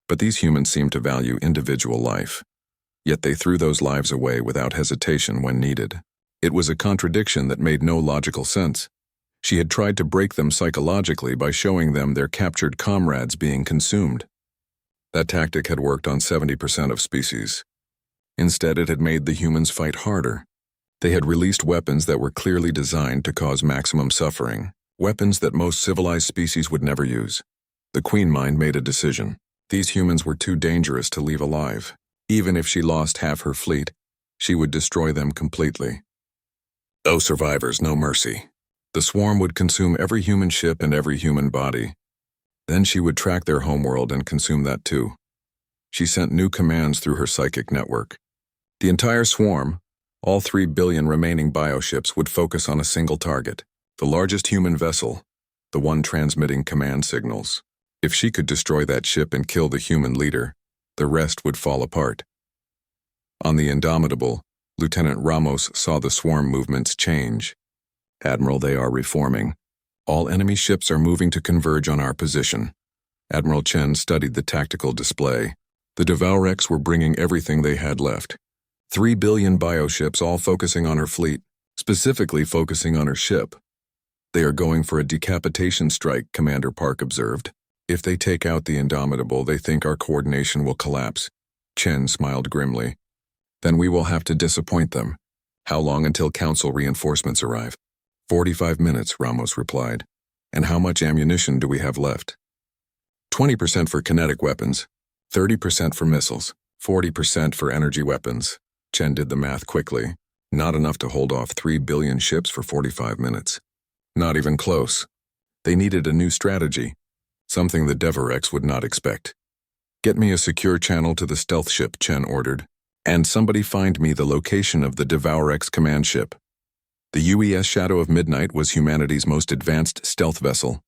But these humans seemed to value individual life. Yet they threw those lives away without hesitation when needed. It was a contradiction that made no logical sense. She had tried to break them psychologically by showing them their captured comrades being consumed. That tactic had worked on 70% of species. Instead, it had made the humans fight harder. They had released weapons that were clearly designed to cause maximum suffering, weapons that most civilized species would never use. The queen mind made a decision. These humans were too dangerous to leave alive. Even if she lost half her fleet, she would destroy them completely. No survivors, no mercy. The swarm would consume every human ship and every human body. Then she would track their homeworld and consume that too. She sent new commands through her psychic network. The entire swarm, all 3 billion remaining bioships, would focus on a single target, the largest human vessel, the one transmitting command signals. If she could destroy that ship and kill the human leader, the rest would fall apart. On the Indomitable, Lieutenant Ramos saw the swarm movements change. Admiral, they are reforming. All enemy ships are moving to converge on our position. Admiral Chen studied the tactical display. The Devourx were bringing everything they had left. 3 billion bioships all focusing on her fleet, specifically focusing on her ship. They are going for a decapitation strike, Commander Park observed. If they take out the Indomitable, they think our coordination will collapse. Chen smiled grimly. Then we will have to disappoint them. How long until Council reinforcements arrive? 45 minutes, Ramos replied. And how much ammunition do we have left? 20% for kinetic weapons, 30% for missiles, 40% for energy weapons. Chen did the math quickly. Not enough to hold off 3 billion ships for 45 minutes. Not even close. They needed a new strategy. Something the Devourx would not expect. Get me a secure channel to the stealth ship, Chen ordered. And somebody find me the location of the Devourx command ship. The UES Shadow of Midnight was humanity's most advanced stealth vessel.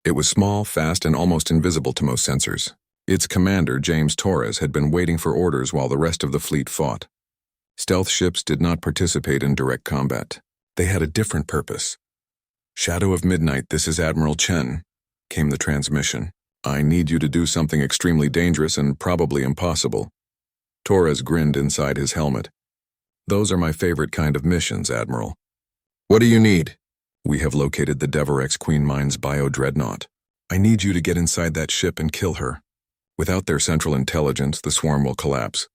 It was small, fast, and almost invisible to most sensors. Its commander, James Torres, had been waiting for orders while the rest of the fleet fought. Stealth ships did not participate in direct combat. They had a different purpose. Shadow of Midnight, this is Admiral Chen, came the transmission. I need you to do something extremely dangerous and probably impossible. Torres grinned inside his helmet. Those are my favorite kind of missions, Admiral. What do you need? We have located the Devourx Queen Mind's bio-dreadnought. I need you to get inside that ship and kill her. Without their central intelligence, the swarm will collapse.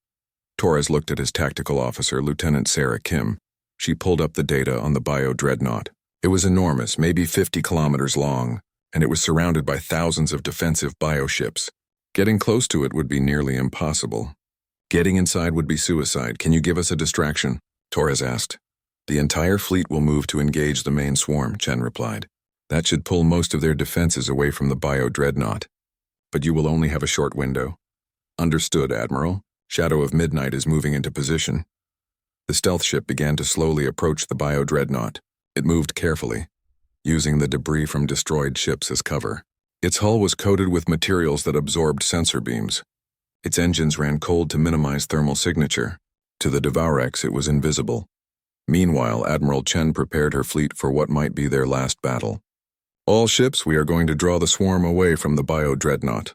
Torres looked at his tactical officer, Lieutenant Sarah Kim. She pulled up the data on the bio-dreadnought. It was enormous, maybe 50 kilometers long, and it was surrounded by thousands of defensive bioships. Getting close to it would be nearly impossible. Getting inside would be suicide. Can you give us a distraction? Torres asked. The entire fleet will move to engage the main swarm, Chen replied. That should pull most of their defenses away from the bio-dreadnought. But you will only have a short window. Understood, Admiral. Shadow of Midnight is moving into position. The stealth ship began to slowly approach the bio-dreadnought. It moved carefully, using the debris from destroyed ships as cover. Its hull was coated with materials that absorbed sensor beams. Its engines ran cold to minimize thermal signature. To the Devorex, it was invisible. Meanwhile, Admiral Chen prepared her fleet for what might be their last battle. All ships, we are going to draw the swarm away from the bio-dreadnought.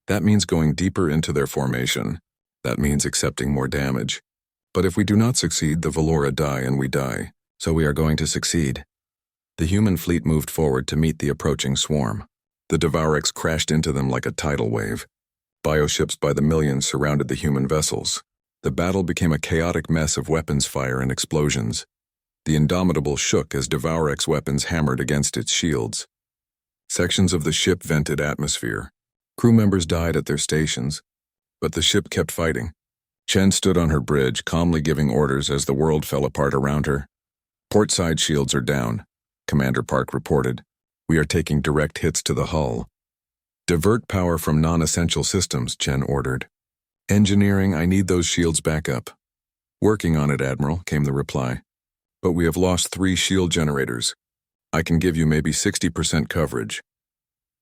That means going deeper into their formation. That means accepting more damage. But if we do not succeed, the Valora die and we die. So we are going to succeed. The human fleet moved forward to meet the approaching swarm. The Devorex crashed into them like a tidal wave. Bioships by the millions surrounded the human vessels. The battle became a chaotic mess of weapons fire and explosions. The Indomitable shook as Devorex weapons hammered against its shields. Sections of the ship vented atmosphere. Crew members died at their stations, but the ship kept fighting. Chen stood on her bridge, calmly giving orders as the world fell apart around her. Port side shields are down, Commander Park reported. We are taking direct hits to the hull. Divert power from non-essential systems, Chen ordered. Engineering, I need those shields back up. Working on it, Admiral, came the reply. But we have lost 3 shield generators. I can give you maybe 60% coverage.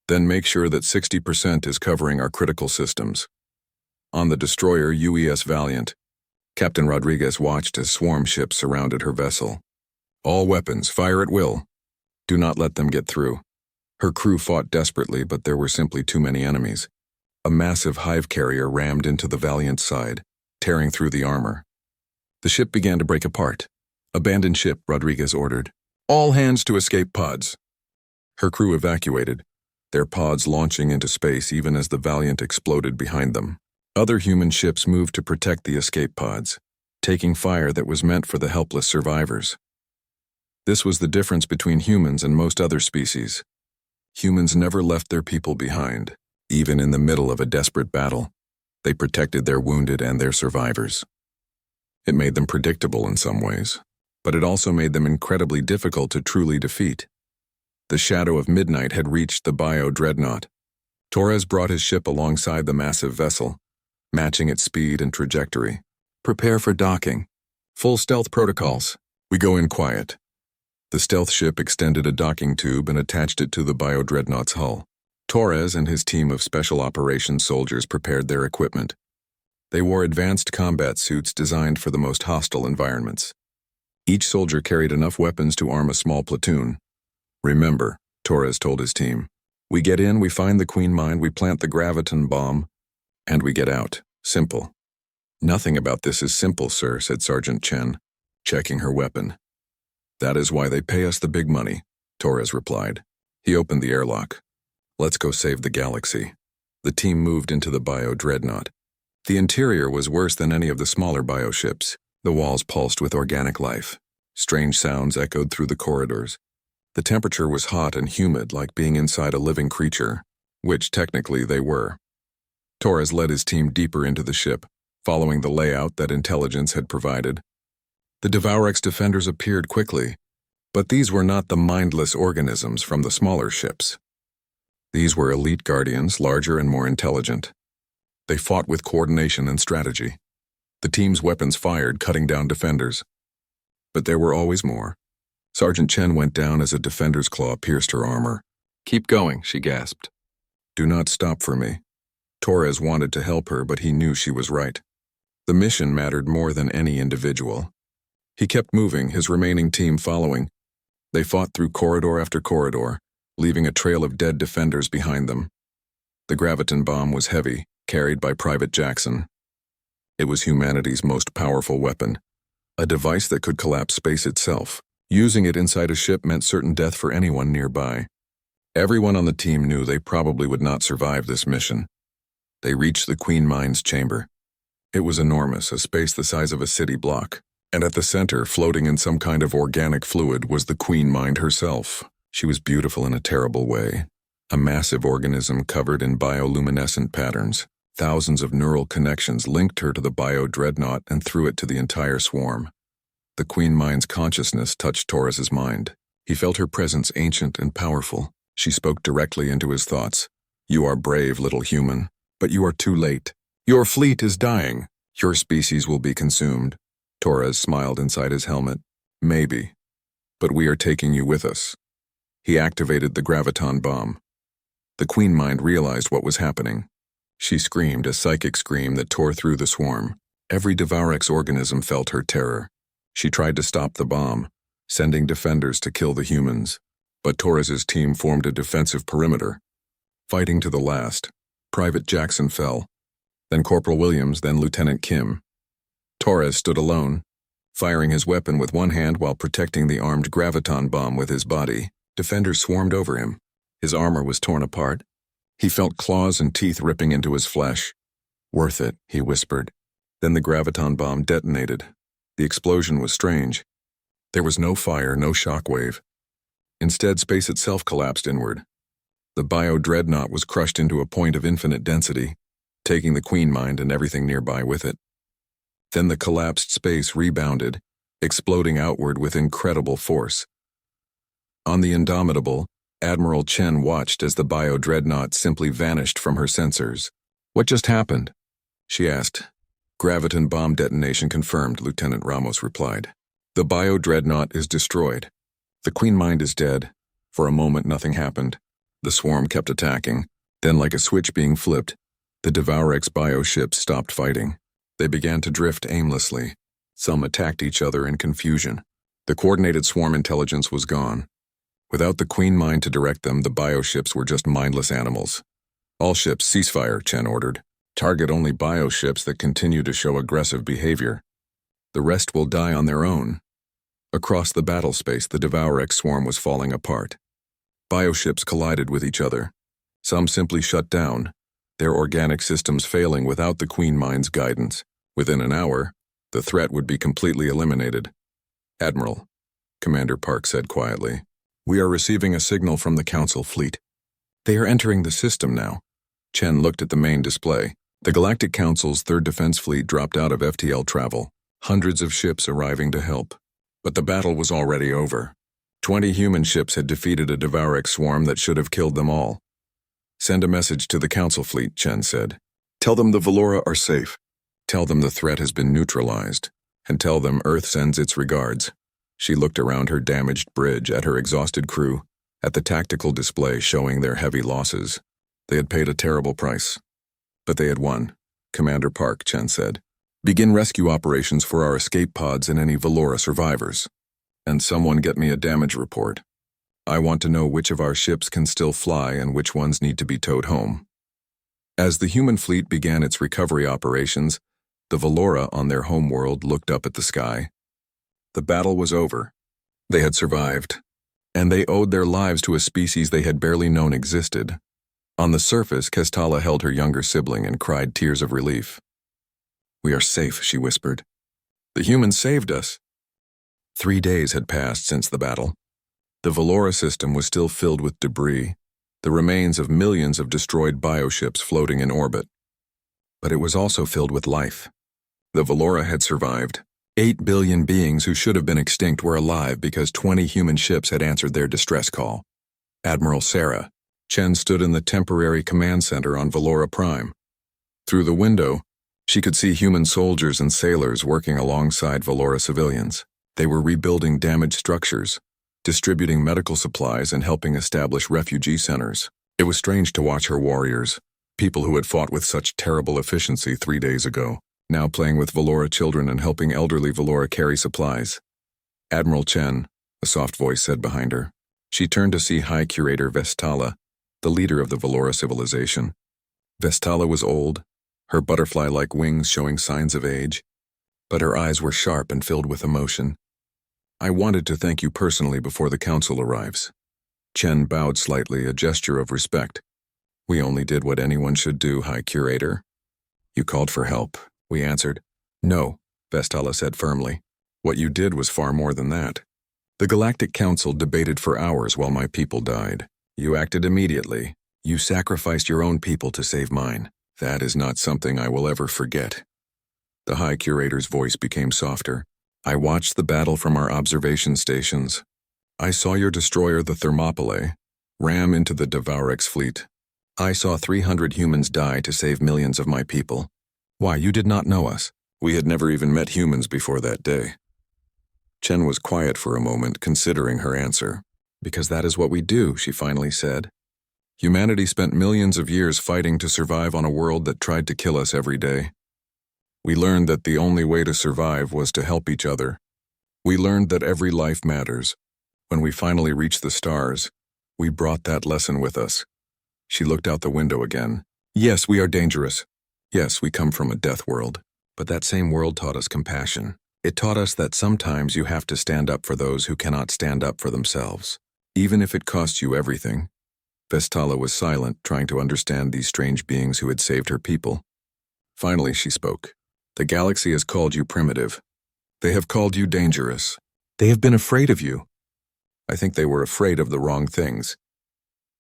Then make sure that 60% is covering our critical systems. On the destroyer UES Valiant, Captain Rodriguez watched as swarm ships surrounded her vessel. All weapons, fire at will. Do not let them get through. Her crew fought desperately, but there were simply too many enemies. A massive hive carrier rammed into the Valiant's side, tearing through the armor. The ship began to break apart. Abandon ship, Rodriguez ordered. All hands to escape pods. Her crew evacuated, their pods launching into space even as the Valiant exploded behind them. Other human ships moved to protect the escape pods, taking fire that was meant for the helpless survivors. This was the difference between humans and most other species. Humans never left their people behind, even in the middle of a desperate battle. They protected their wounded and their survivors. It made them predictable in some ways, but it also made them incredibly difficult to truly defeat. The shadow of midnight had reached the bio-dreadnought. Torres brought his ship alongside the massive vessel, matching its speed and trajectory. Prepare for docking. Full stealth protocols. We go in quiet. The stealth ship extended a docking tube and attached it to the bio-dreadnought's hull. Torres and his team of special operations soldiers prepared their equipment. They wore advanced combat suits designed for the most hostile environments. Each soldier carried enough weapons to arm a small platoon. Remember, Torres told his team, we get in, we find the Queen Mine, we plant the graviton bomb, and we get out. Simple. Nothing about this is simple, sir, said Sergeant Chen, checking her weapon. That is why they pay us the big money, Torres replied. He opened the airlock. Let's go save the galaxy. The team moved into the bio-dreadnought. The interior was worse than any of the smaller bioships. The walls pulsed with organic life. Strange sounds echoed through the corridors. The temperature was hot and humid, like being inside a living creature, which technically they were. Torres led his team deeper into the ship, following the layout that intelligence had provided. The Devorex defenders appeared quickly, but these were not the mindless organisms from the smaller ships. These were elite guardians, larger and more intelligent. They fought with coordination and strategy. The team's weapons fired, cutting down defenders. But there were always more. Sergeant Chen went down as a defender's claw pierced her armor. Keep going, she gasped. Do not stop for me. Torres wanted to help her, but he knew she was right. The mission mattered more than any individual. He kept moving, his remaining team following. They fought through corridor after corridor, leaving a trail of dead defenders behind them. The graviton bomb was heavy, carried by Private Jackson. It was humanity's most powerful weapon, a device that could collapse space itself. Using it inside a ship meant certain death for anyone nearby. Everyone on the team knew they probably would not survive this mission. They reached the Queen Mine's chamber. It was enormous, a space the size of a city block, and at the center, floating in some kind of organic fluid, was the Queen Mine herself. She was beautiful in a terrible way. A massive organism covered in bioluminescent patterns. Thousands of neural connections linked her to the bio-dreadnought and through it to the entire swarm. The Queen Mine's consciousness touched Torres's mind. He felt her presence ancient and powerful. She spoke directly into his thoughts. You are brave, little human, but you are too late. Your fleet is dying. Your species will be consumed. Torres smiled inside his helmet. Maybe. But we are taking you with us. He activated the graviton bomb. The Queen Mind realized what was happening. She screamed, a psychic scream that tore through the swarm. Every Devorex organism felt her terror. She tried to stop the bomb, sending defenders to kill the humans. But Torres's team formed a defensive perimeter. Fighting to the last, Private Jackson fell. Then Corporal Williams, then Lieutenant Kim. Torres stood alone, firing his weapon with one hand while protecting the armed graviton bomb with his body. Defenders swarmed over him. His armor was torn apart. He felt claws and teeth ripping into his flesh. "Worth it," he whispered. Then the graviton bomb detonated. The explosion was strange. There was no fire, no shockwave. Instead, space itself collapsed inward. The bio-dreadnought was crushed into a point of infinite density, taking the Queen Mind and everything nearby with it. Then the collapsed space rebounded, exploding outward with incredible force. On the Indomitable, Admiral Chen watched as the bio-dreadnought simply vanished from her sensors. "What just happened?" she asked. "Graviton bomb detonation confirmed," Lieutenant Ramos replied. "The bio-dreadnought is destroyed. The Queen Mind is dead." For a moment, nothing happened. The swarm kept attacking. Then, like a switch being flipped, the Devorex bio-ships stopped fighting. They began to drift aimlessly. Some attacked each other in confusion. The coordinated swarm intelligence was gone. Without the Queen Mind to direct them, the bio-ships were just mindless animals. "All ships, ceasefire," Chen ordered. "Target only bio-ships that continue to show aggressive behavior. The rest will die on their own." Across the battle space, the Devorex swarm was falling apart. Bioships collided with each other. Some simply shut down, their organic systems failing without the Queen Mind's guidance. Within an hour, the threat would be completely eliminated. "Admiral," Commander Park said quietly, "we are receiving a signal from the Council fleet. They are entering the system now." Chen looked at the main display. The Galactic Council's 3rd Defense Fleet dropped out of FTL travel, hundreds of ships arriving to help. But the battle was already over. 20 human ships had defeated a Devorex swarm that should have killed them all. "Send a message to the Council fleet," Chen said. "Tell them the Valora are safe. Tell them the threat has been neutralized. And tell them Earth sends its regards." She looked around her damaged bridge, at her exhausted crew, at the tactical display showing their heavy losses. They had paid a terrible price. But they had won. "Commander Park," Chen said, "begin rescue operations for our escape pods and any Valora survivors. And someone get me a damage report. I want to know which of our ships can still fly and which ones need to be towed home." As the human fleet began its recovery operations, the Valora on their homeworld looked up at the sky. The battle was over. They had survived. And they owed their lives to a species they had barely known existed. On the surface, Kestala held her younger sibling and cried tears of relief. "We are safe," she whispered. "The humans saved us." 3 days had passed since the battle. The Valora system was still filled with debris, the remains of millions of destroyed bioships floating in orbit. But it was also filled with life. The Valora had survived. 8 billion beings who should have been extinct were alive because 20 human ships had answered their distress call. Admiral Sarah, Chen stood in the temporary command center on Valora Prime. Through the window, she could see human soldiers and sailors working alongside Valora civilians. They were rebuilding damaged structures, distributing medical supplies, and helping establish refugee centers. It was strange to watch her warriors, people who had fought with such terrible efficiency 3 days ago, now playing with Valora children and helping elderly Valora carry supplies. "Admiral Chen," a soft voice said behind her. She turned to see High Curator Vestala, the leader of the Valora civilization. Vestala was old, her butterfly-like wings showing signs of age, but her eyes were sharp and filled with emotion. "I wanted to thank you personally before the Council arrives." Chen bowed slightly, a gesture of respect. "We only did what anyone should do, High Curator." "You called for help," we answered. "No," Vestala said firmly. "What you did was far more than that. The Galactic Council debated for hours while my people died. You acted immediately. You sacrificed your own people to save mine. That is not something I will ever forget." The High Curator's voice became softer. "I watched the battle from our observation stations. I saw your destroyer, the Thermopylae, ram into the Devorex fleet. I saw 300 humans die to save millions of my people. Why, you did not know us. We had never even met humans before that day." Chen was quiet for a moment, considering her answer. "Because that is what we do," she finally said. "Humanity spent millions of years fighting to survive on a world that tried to kill us every day. We learned that the only way to survive was to help each other. We learned that every life matters. When we finally reached the stars, we brought that lesson with us. She looked out the window again. Yes, we are dangerous. Yes, we come from a death world. But that same world taught us compassion. It taught us that sometimes you have to stand up for those who cannot stand up for themselves, even if it costs you everything. Vestala was silent, trying to understand these strange beings who had saved her people. Finally, she spoke. The galaxy has called you primitive. They have called you dangerous. They have been afraid of you. I think they were afraid of the wrong things.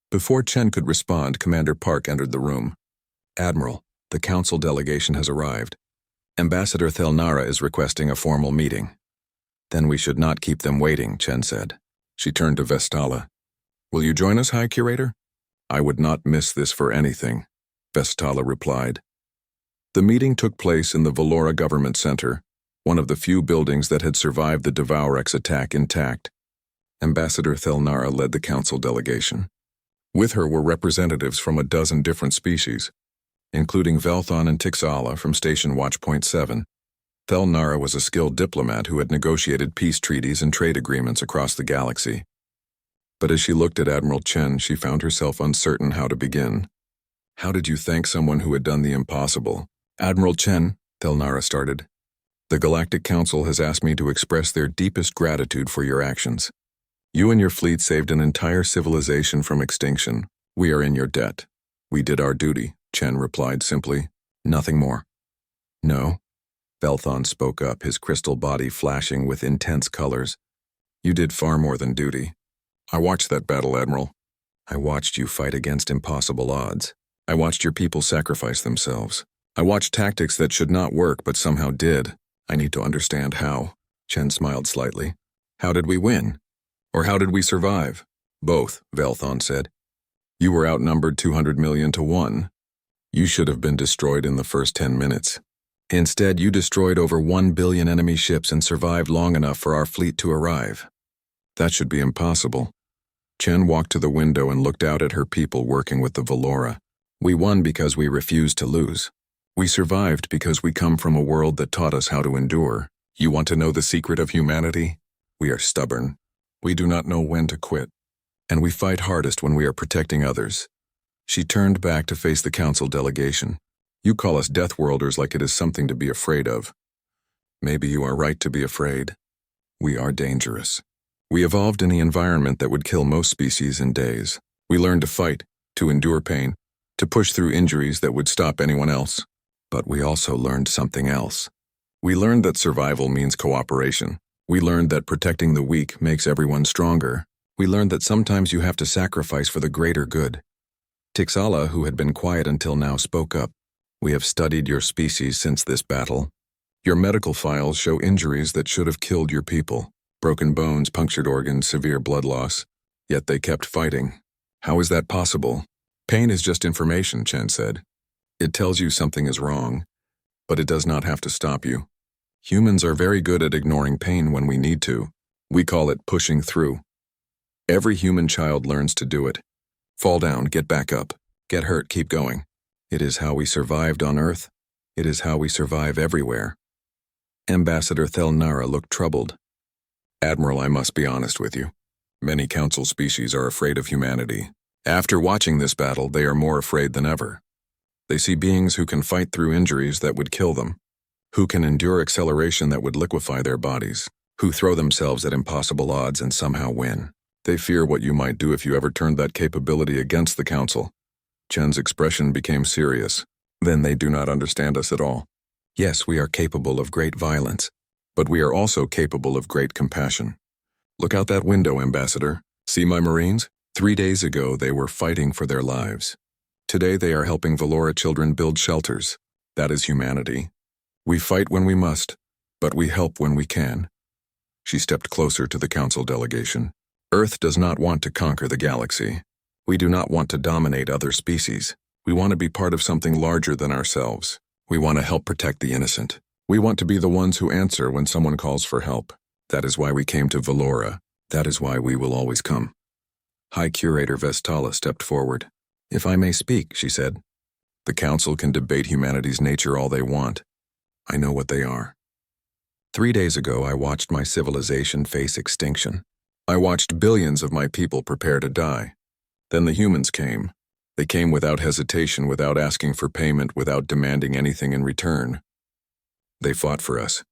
Before Chen could respond, Commander Park entered the room. Admiral, the council delegation has arrived. Ambassador Thelnara is requesting a formal meeting. Then we should not keep them waiting, Chen said. She turned to Vestala. Will you join us, High Curator? I would not miss this for anything, Vestala replied. The meeting took place in the Valora Government Center, one of the few buildings that had survived the Devourex attack intact. Ambassador Thelnara led the council delegation. With her were representatives from a dozen different species, including Velthon and Tixala from Station Watchpoint 7. Thelnara was a skilled diplomat who had negotiated peace treaties and trade agreements across the galaxy. But as she looked at Admiral Chen, she found herself uncertain how to begin. How did you thank someone who had done the impossible? Admiral Chen, Thelnara started. The Galactic Council has asked me to express their deepest gratitude for your actions. You and your fleet saved an entire civilization from extinction. We are in your debt. We did our duty, Chen replied simply. Nothing more. No. Velthon spoke up, his crystal body flashing with intense colors. You did far more than duty. I watched that battle, Admiral. I watched you fight against impossible odds. I watched your people sacrifice themselves. I watched tactics that should not work but somehow did. I need to understand how. Chen smiled slightly. How did we win? Or how did we survive? Both, Velthon said. You were outnumbered 200 million to 1. You should have been destroyed in the first 10 minutes. Instead, you destroyed over 1 billion enemy ships and survived long enough for our fleet to arrive. That should be impossible. Chen walked to the window and looked out at her people working with the Valora. We won because we refused to lose. We survived because we come from a world that taught us how to endure. You want to know the secret of humanity? We are stubborn. We do not know when to quit. And we fight hardest when we are protecting others. She turned back to face the council delegation. You call us Deathworlders like it is something to be afraid of. Maybe you are right to be afraid. We are dangerous. We evolved in the environment that would kill most species in days. We learned to fight, to endure pain, to push through injuries that would stop anyone else. But we also learned something else. We learned that survival means cooperation. We learned that protecting the weak makes everyone stronger. We learned that sometimes you have to sacrifice for the greater good. Tixala, who had been quiet until now, spoke up. We have studied your species since this battle. Your medical files show injuries that should have killed your people. Broken bones, punctured organs, severe blood loss. Yet they kept fighting. How is that possible? Pain is just information, Chen said. It tells you something is wrong, but it does not have to stop you. Humans are very good at ignoring pain when we need to. We call it pushing through. Every human child learns to do it. Fall down, get back up. Get hurt, keep going. It is how we survived on Earth. It is how we survive everywhere. Ambassador Thelnara looked troubled. Admiral, I must be honest with you. Many council species are afraid of humanity. After watching this battle, they are more afraid than ever. They see beings who can fight through injuries that would kill them, who can endure acceleration that would liquefy their bodies, who throw themselves at impossible odds and somehow win. They fear what you might do if you ever turned that capability against the council. Chen's expression became serious. Then they do not understand us at all. Yes, we are capable of great violence, but we are also capable of great compassion. Look out that window, Ambassador. See my Marines? 3 days ago, they were fighting for their lives. Today, they are helping Valora children build shelters. That is humanity. We fight when we must, but we help when we can. She stepped closer to the council delegation. Earth does not want to conquer the galaxy. We do not want to dominate other species. We want to be part of something larger than ourselves. We want to help protect the innocent. We want to be the ones who answer when someone calls for help. That is why we came to Valora. That is why we will always come. High Curator Vestala stepped forward. If I may speak, she said. The council can debate humanity's nature all they want. I know what they are. 3 days ago, I watched my civilization face extinction. I watched billions of my people prepare to die. Then the humans came. They came without hesitation, without asking for payment, without demanding anything in return. They fought for us.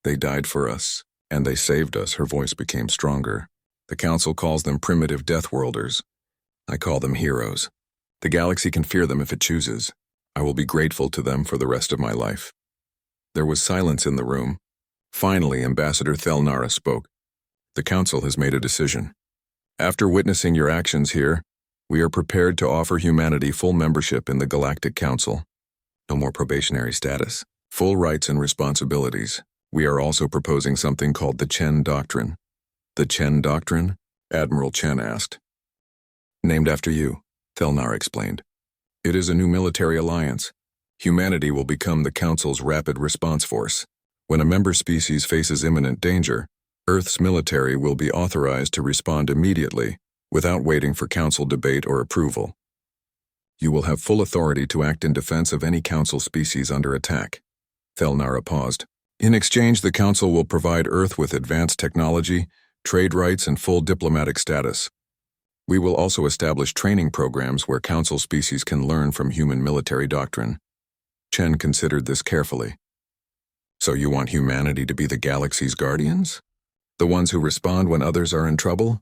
They died for us. And they saved us. Her voice became stronger. The Council calls them primitive Deathworlders. I call them heroes. The galaxy can fear them if it chooses. I will be grateful to them for the rest of my life. There was silence in the room. Finally, Ambassador Thelnara spoke. The Council has made a decision. After witnessing your actions here, we are prepared to offer humanity full membership in the Galactic Council. No more probationary status. Full rights and responsibilities. We are also proposing something called the Chen Doctrine. The Chen Doctrine? Admiral Chen asked. Named after you, Thelnar explained. It is a new military alliance. Humanity will become the Council's rapid response force. When a member species faces imminent danger, Earth's military will be authorized to respond immediately, without waiting for Council debate or approval. You will have full authority to act in defense of any Council species under attack. Thelnara paused. In exchange, the Council will provide Earth with advanced technology, trade rights, and full diplomatic status. We will also establish training programs where Council species can learn from human military doctrine. Chen considered this carefully. So you want humanity to be the galaxy's guardians? The ones who respond when others are in trouble?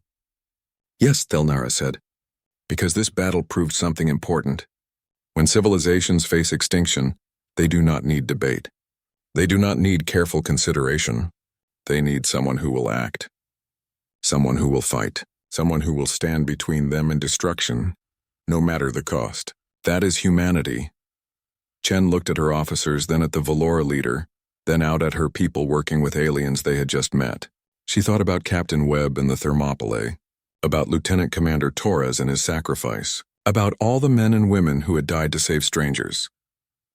Yes, Thelnara said, because this battle proved something important. When civilizations face extinction, they do not need debate. They do not need careful consideration. They need someone who will act. Someone who will fight. Someone who will stand between them and destruction, no matter the cost. That is humanity. Chen looked at her officers, then at the Valora leader, then out at her people working with aliens they had just met. She thought about Captain Webb and the Thermopylae, about Lieutenant Commander Torres and his sacrifice, about all the men and women who had died to save strangers.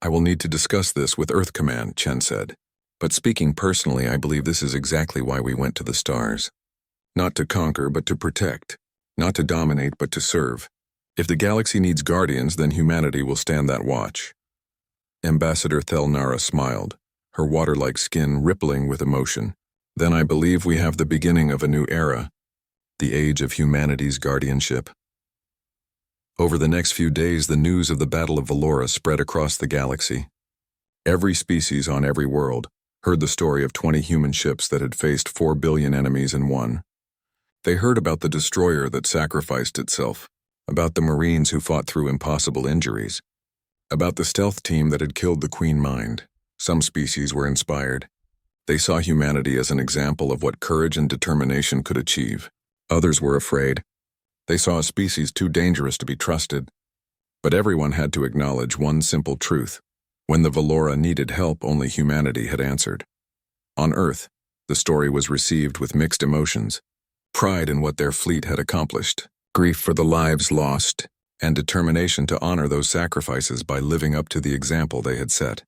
I will need to discuss this with Earth Command, Chen said. But speaking personally, I believe this is exactly why we went to the stars. Not to conquer, but to protect. Not to dominate, but to serve. If the galaxy needs guardians, then humanity will stand that watch. Ambassador Thelnara smiled, her water-like skin rippling with emotion. Then I believe we have the beginning of a new era, the age of humanity's guardianship. Over the next few days, the news of the Battle of Valora spread across the galaxy. Every species on every world heard the story of 20 human ships that had faced 4 billion enemies and won. They heard about the destroyer that sacrificed itself, about the Marines who fought through impossible injuries, about the stealth team that had killed the Queen Mind. Some species were inspired. They saw humanity as an example of what courage and determination could achieve. Others were afraid. They saw a species too dangerous to be trusted. But everyone had to acknowledge one simple truth. When the Valora needed help, only humanity had answered. On Earth, the story was received with mixed emotions. Pride in what their fleet had accomplished, grief for the lives lost, and determination to honor those sacrifices by living up to the example they had set.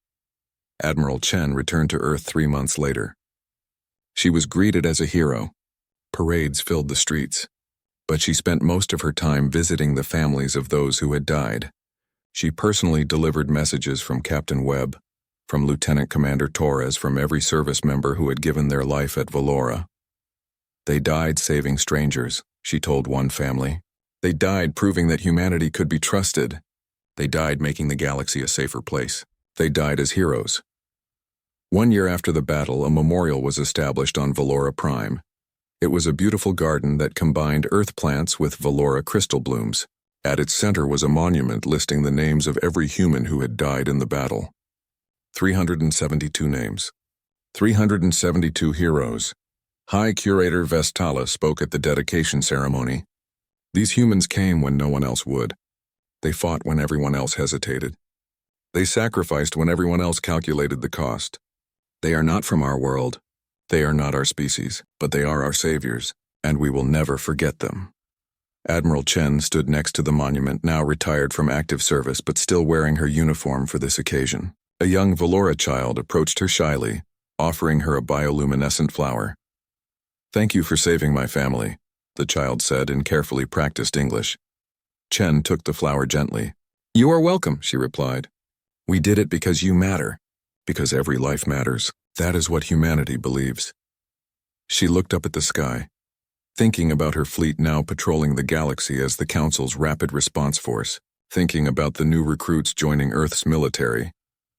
Admiral Chen returned to Earth 3 months later. She was greeted as a hero. Parades filled the streets. But she spent most of her time visiting the families of those who had died. She personally delivered messages from Captain Webb, from Lieutenant Commander Torres, from every service member who had given their life at Valora. They died saving strangers, she told one family. They died proving that humanity could be trusted. They died making the galaxy a safer place. They died as heroes. 1 year after the battle, a memorial was established on Valora Prime. It was a beautiful garden that combined earth plants with Valora crystal blooms. At its center was a monument listing the names of every human who had died in the battle. 372 names. 372 heroes. High Curator Vestala spoke at the dedication ceremony. These humans came when no one else would. They fought when everyone else hesitated. They sacrificed when everyone else calculated the cost. They are not from our world. They are not our species, but they are our saviors, and we will never forget them. Admiral Chen stood next to the monument, now retired from active service but still wearing her uniform for this occasion. A young Valora child approached her shyly, offering her a bioluminescent flower. "Thank you for saving my family," the child said in carefully practiced English. Chen took the flower gently. "You are welcome," she replied. "We did it because you matter. Because every life matters. That is what humanity believes. She looked up at the sky, thinking about her fleet now patrolling the galaxy as the Council's rapid response force, thinking about the new recruits joining Earth's military,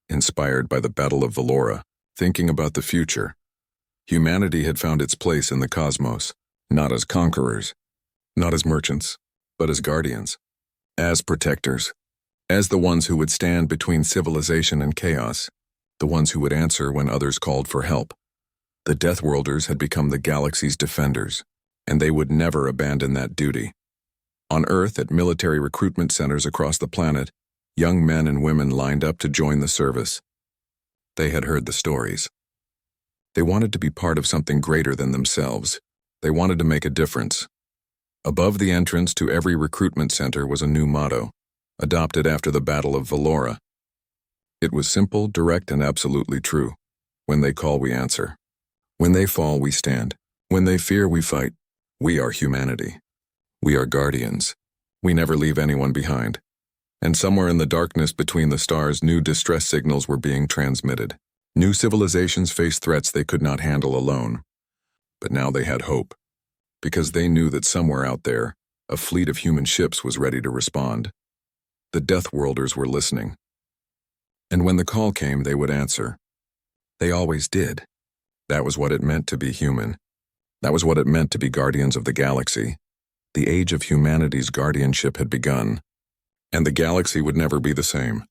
inspired by the Battle of Valora, thinking about the future. Humanity had found its place in the cosmos, not as conquerors, not as merchants, but as guardians, as protectors, as the ones who would stand between civilization and chaos, the ones who would answer when others called for help. The Deathworlders had become the galaxy's defenders, and they would never abandon that duty. On Earth, at military recruitment centers across the planet, young men and women lined up to join the service. They had heard the stories. They wanted to be part of something greater than themselves. They wanted to make a difference. Above the entrance to every recruitment center was a new motto, adopted after the Battle of Valora. It was simple, direct, and absolutely true. When they call, we answer. When they fall, we stand. When they fear, we fight. We are humanity. We are guardians. We never leave anyone behind. And somewhere in the darkness between the stars, new distress signals were being transmitted. New civilizations faced threats they could not handle alone. But now they had hope, because they knew that somewhere out there, a fleet of human ships was ready to respond. The Deathworlders were listening. And when the call came, they would answer. They always did. That was what it meant to be human. That was what it meant to be guardians of the galaxy. The age of humanity's guardianship had begun, and the galaxy would never be the same.